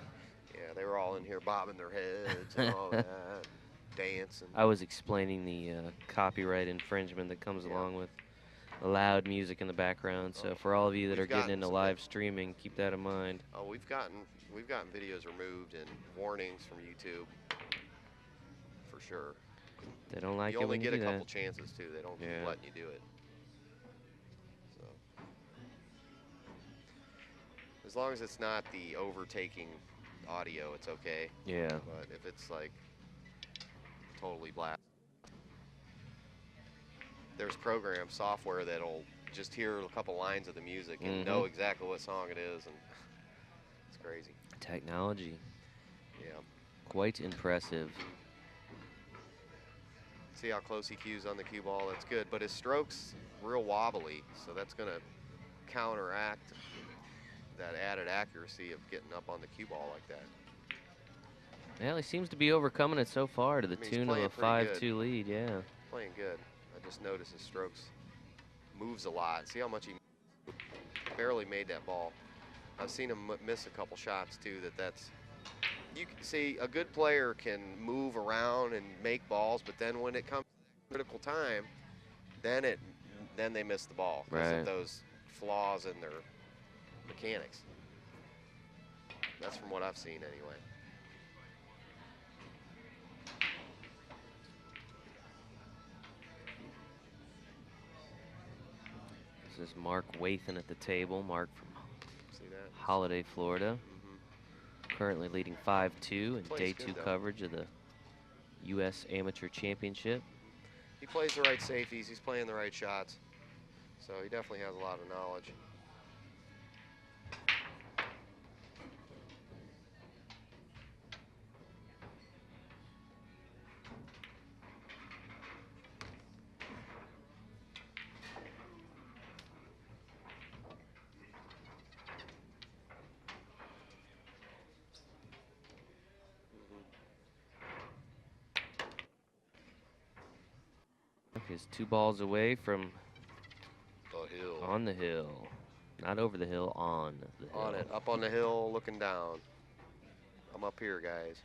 Speaker 1: yeah, they were all in here bobbing their heads and all that, dancing.
Speaker 2: I was explaining the copyright infringement that comes along with loud music in the background. So for all of you that are getting into live streaming, keep that in mind.
Speaker 1: Oh, we've gotten videos removed and warnings from YouTube, for sure.
Speaker 2: They don't like
Speaker 1: you
Speaker 2: it
Speaker 1: only
Speaker 2: when you
Speaker 1: get
Speaker 2: do
Speaker 1: a couple
Speaker 2: that.
Speaker 1: chances too. They don't keep
Speaker 2: Yeah.
Speaker 1: letting you do it. So as long as it's not the overtaking audio, it's okay.
Speaker 2: Yeah.
Speaker 1: But if it's like totally black, there's program software that'll just hear a couple lines of the music and know exactly what song it is, and it's crazy.
Speaker 2: Technology.
Speaker 1: Yeah.
Speaker 2: Quite impressive.
Speaker 1: See how close he cues on the cue ball? That's good, but his stroke's real wobbly, so that's going to counteract that added accuracy of getting up on the cue ball like that.
Speaker 2: Well, he seems to be overcoming it so far to the tune of a 5-2 lead, yeah.
Speaker 1: Playing good. I just noticed his strokes moves a lot. See how much he barely made that ball. I've seen him miss a couple shots too. You can see a good player can move around and make balls, but then when it comes to critical time, then they miss the ball because of those flaws in their mechanics. That's from what I've seen anyway.
Speaker 2: This is Mark Wathen at the table. Mark from Holiday, Florida. Currently leading 5-2 in day 2 coverage of the U.S. Amateur Championship.
Speaker 1: He plays the right safeties. He's playing the right shots. So he definitely has a lot of knowledge.
Speaker 2: He's 2 balls away from
Speaker 1: the hill.
Speaker 2: On the hill. Not over the hill, on the hill.
Speaker 1: On it, up on the hill, looking down. I'm up here, guys.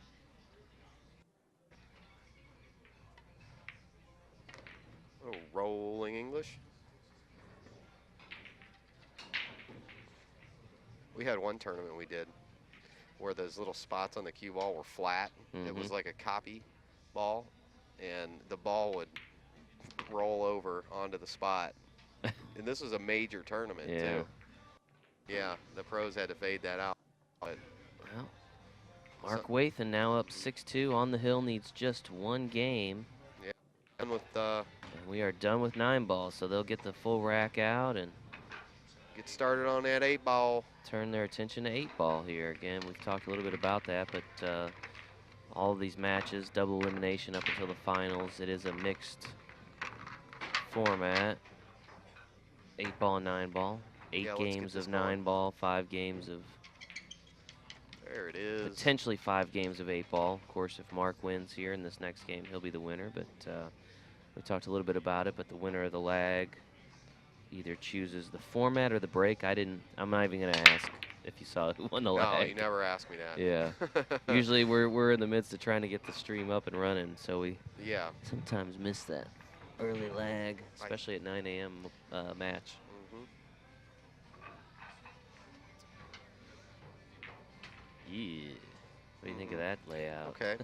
Speaker 1: Oh, rolling English. We had one tournament we did where those little spots on the cue ball were flat. It was like a copy ball, and the ball would roll over onto the spot. And this was a major tournament, too. Yeah, the pros had to fade that out. But
Speaker 2: well, Mark Wathen now up 6-2. On the hill needs just 1 game.
Speaker 1: Yeah, done with
Speaker 2: and we are done with 9 balls, so they'll get the full rack out and
Speaker 1: get started on that 8 ball.
Speaker 2: Turn their attention to 8 ball here. Again, we've talked a little bit about that, but all of these matches, double elimination up until the finals, it is a mixed format. 8 ball and 9 ball. 8 games of 9 ball, 5 games of.
Speaker 1: There it is.
Speaker 2: Potentially 5 games of 8 ball. Of course, if Mark wins here in this next game, he'll be the winner. But we talked a little bit about it. But the winner of the lag either chooses the format or the break. I'm not even going to ask if you saw who won the lag.
Speaker 1: No, you never asked me that.
Speaker 2: Yeah. Usually we're in the midst of trying to get the stream up and running, so we sometimes miss that early lag, especially at 9 a.m. Match. Yeah. What do you think of that layout?
Speaker 1: Okay.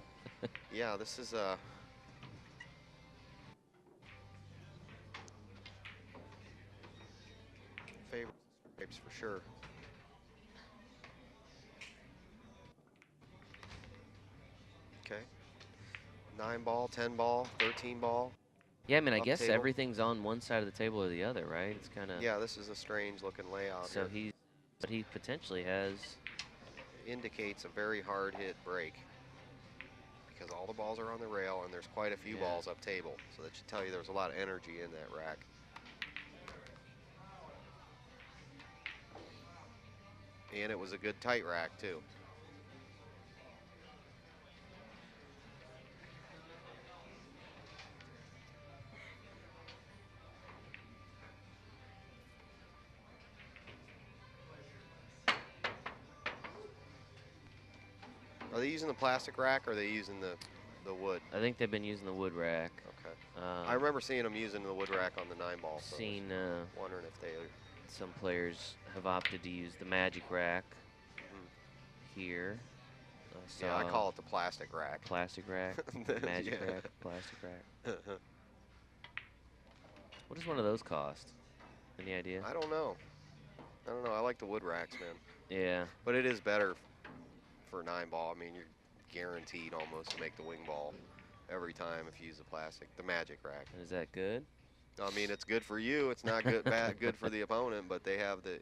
Speaker 1: Yeah, this is a favorite scrapes for sure. Okay. 9 ball, 10 ball, 13 ball.
Speaker 2: Yeah, I mean, I guess everything's on one side of the table or the other, right? It's kind of.
Speaker 1: Yeah, this is a strange looking layout.
Speaker 2: So but he potentially has.
Speaker 1: Indicates a very hard hit break because all the balls are on the rail and there's quite a few balls up table, so that should tell you there's a lot of energy in that rack. And it was a good tight rack too. Are they using the plastic rack or are they using the wood?
Speaker 2: I think they've been using the wood rack.
Speaker 1: Okay. I remember seeing them using the wood rack on the 9 ball. So wondering if they.
Speaker 2: Some players have opted to use the magic rack here.
Speaker 1: Yeah, I call it the plastic rack.
Speaker 2: Plastic rack, magic rack, plastic rack. What does one of those cost? Any idea?
Speaker 1: I don't know. I like the wood racks, man.
Speaker 2: Yeah.
Speaker 1: But it is better for 9 ball. I mean, you're guaranteed almost to make the wing ball every time if you use the plastic. The magic rack.
Speaker 2: Is that good?
Speaker 1: I mean, it's good for you. It's not good for the opponent, but they have the,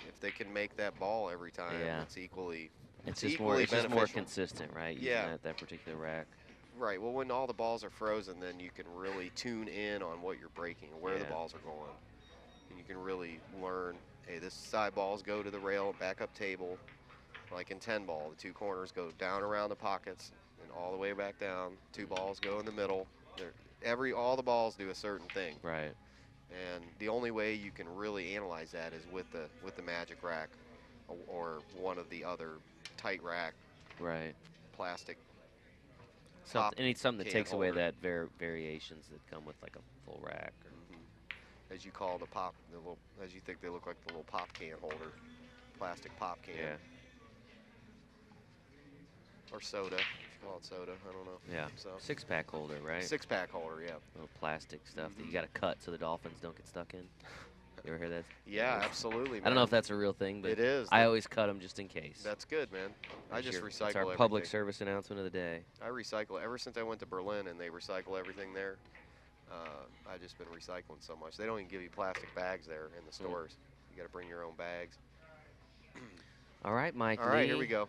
Speaker 1: if they can make that ball every time,
Speaker 2: Yeah.
Speaker 1: it's equally
Speaker 2: It's
Speaker 1: equally
Speaker 2: just more
Speaker 1: beneficial.
Speaker 2: consistent, right? Using
Speaker 1: Yeah.
Speaker 2: that particular rack.
Speaker 1: Right. Well, when all the balls are frozen, then you can really tune in on what you're breaking and where the
Speaker 2: Yeah.
Speaker 1: balls are going, and you can really learn. Hey, this side balls go to the rail, back up table. Like in 10 ball, the 2 corners go down around the pockets and all the way back down. 2 balls go in the middle. All the balls do a certain thing.
Speaker 2: Right.
Speaker 1: And the only way you can really analyze that is with the magic rack or one of the other tight rack
Speaker 2: Right.
Speaker 1: plastic
Speaker 2: Something, and it's something that
Speaker 1: can
Speaker 2: takes away
Speaker 1: holder.
Speaker 2: that variations that come with like a full rack. Or
Speaker 1: As you call the little, as you think they look like the little pop can holder, plastic pop can.
Speaker 2: Yeah.
Speaker 1: Or soda, if you call it soda, I don't know.
Speaker 2: Yeah.
Speaker 1: So
Speaker 2: 6-pack holder, right?
Speaker 1: 6-pack holder, yeah.
Speaker 2: Little plastic stuff that you got to cut so the dolphins don't get stuck in. You ever hear that?
Speaker 1: Yeah, absolutely, man.
Speaker 2: I don't know if that's a real thing, but
Speaker 1: it is.
Speaker 2: I always cut them just in case.
Speaker 1: That's good, man. I just recycle
Speaker 2: It's our
Speaker 1: everything.
Speaker 2: public service announcement of the day.
Speaker 1: I recycle ever since I went to Berlin and they recycle everything there. I've just been recycling so much. They don't even give you plastic bags there in the stores. You got to bring your own bags.
Speaker 2: All right, Mike.
Speaker 1: All right, here we go.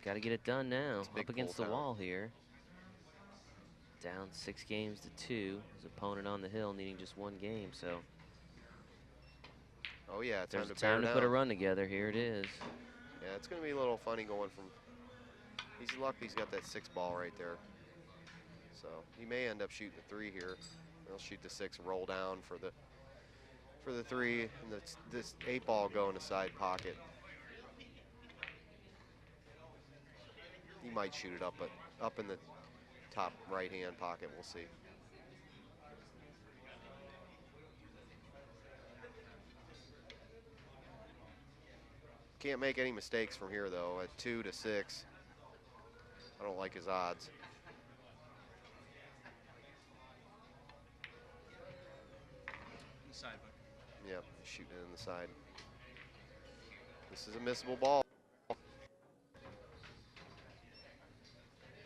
Speaker 2: Got to get it done now.
Speaker 1: Big
Speaker 2: Up against
Speaker 1: pool
Speaker 2: the
Speaker 1: time.
Speaker 2: wall here. Down 6 games to 2. His opponent on the hill needing just 1 game. So
Speaker 1: Oh yeah,
Speaker 2: there's
Speaker 1: time
Speaker 2: to put a run together. Here it is.
Speaker 1: Yeah, it's going to be a little funny going from. He's lucky he's got that 6 ball right there. So he may end up shooting the 3 here. He'll shoot the 6, roll down for the 3, and this 8 ball go in the side pocket. He might shoot it up in the top right-hand pocket. We'll see. Can't make any mistakes from here, though. At 2 to 6, I don't like his odds.
Speaker 3: Side hook.
Speaker 1: Yep, shooting it in the side. This is a missable ball.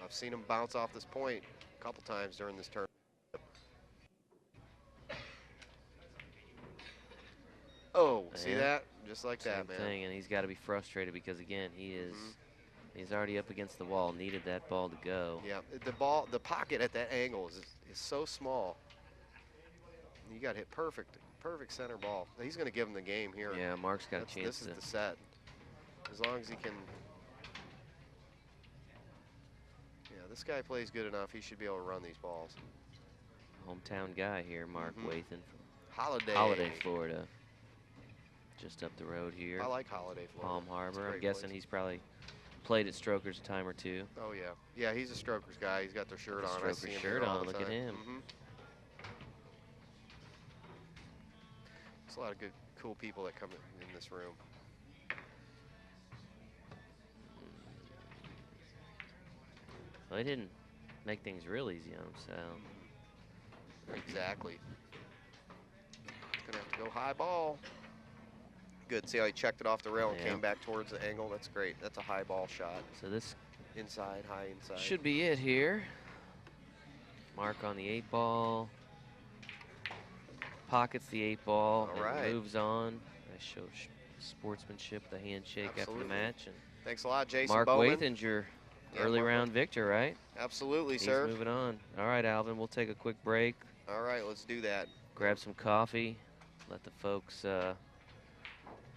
Speaker 1: I've seen him bounce off this point a couple times during this tournament. Oh, see that? Just like that, man.
Speaker 2: Same thing, and he's got to be frustrated because again, he's already up against the wall. Needed that ball to go.
Speaker 1: Yeah, the pocket at that angle is so small. You got hit perfect center ball. He's going to give him the game here.
Speaker 2: Yeah, Mark's got a chance.
Speaker 1: This is the set. As long as he can. Yeah, this guy plays good enough. He should be able to run these balls.
Speaker 2: Hometown guy here, Mark Wathen from
Speaker 1: Holiday,
Speaker 2: Florida. Just up the road here.
Speaker 1: I like Holiday, Florida.
Speaker 2: Palm Harbor. I'm
Speaker 1: Place.
Speaker 2: guessing he's probably played at Strokers a time or 2.
Speaker 1: Oh yeah, yeah. He's a Strokers guy. He's got their shirt on. I see
Speaker 2: Strokers
Speaker 1: him
Speaker 2: shirt
Speaker 1: here all
Speaker 2: on.
Speaker 1: the
Speaker 2: Look at
Speaker 1: time.
Speaker 2: him.
Speaker 1: There's a lot of good, cool people that come in this room.
Speaker 2: Well, he didn't make things real easy on himself.
Speaker 1: Exactly. Gonna have to go high ball. Good. See how he checked it off the rail and came back towards the angle? That's great. That's a high ball shot.
Speaker 2: So this
Speaker 1: inside, high inside.
Speaker 2: should be it here. Mark on the 8 ball. Pockets the 8 ball.
Speaker 1: All right.
Speaker 2: And moves on. I show sportsmanship, the handshake after the match. And
Speaker 1: thanks a lot, Jason
Speaker 2: Mark
Speaker 1: Bowman.
Speaker 2: Wathen's your early round victor, right?
Speaker 1: Absolutely, sir.
Speaker 2: He's moving on. All right, Alvin, we'll take a quick break.
Speaker 1: All right, let's do that.
Speaker 2: Grab some coffee. Let the folks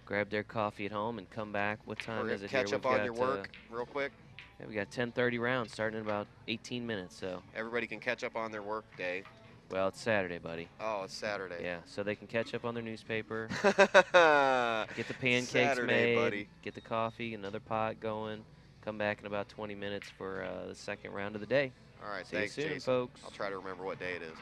Speaker 2: grab their coffee at home and come back. What time is it here?
Speaker 1: Catch up on your work real quick.
Speaker 2: Yeah, we got 10:30 rounds starting in about 18 minutes. So
Speaker 1: everybody can catch up on their work day.
Speaker 2: Well, it's Saturday, buddy.
Speaker 1: Oh, it's Saturday.
Speaker 2: Yeah, so they can catch up on their newspaper. Get the pancakes
Speaker 1: Saturday,
Speaker 2: made.
Speaker 1: Buddy.
Speaker 2: Get the coffee, another pot going. Come back in about 20 minutes for the second round of the day.
Speaker 1: All right,
Speaker 2: See
Speaker 1: thanks,
Speaker 2: you soon,
Speaker 1: Jason.
Speaker 2: folks.
Speaker 1: I'll try to remember what day it is.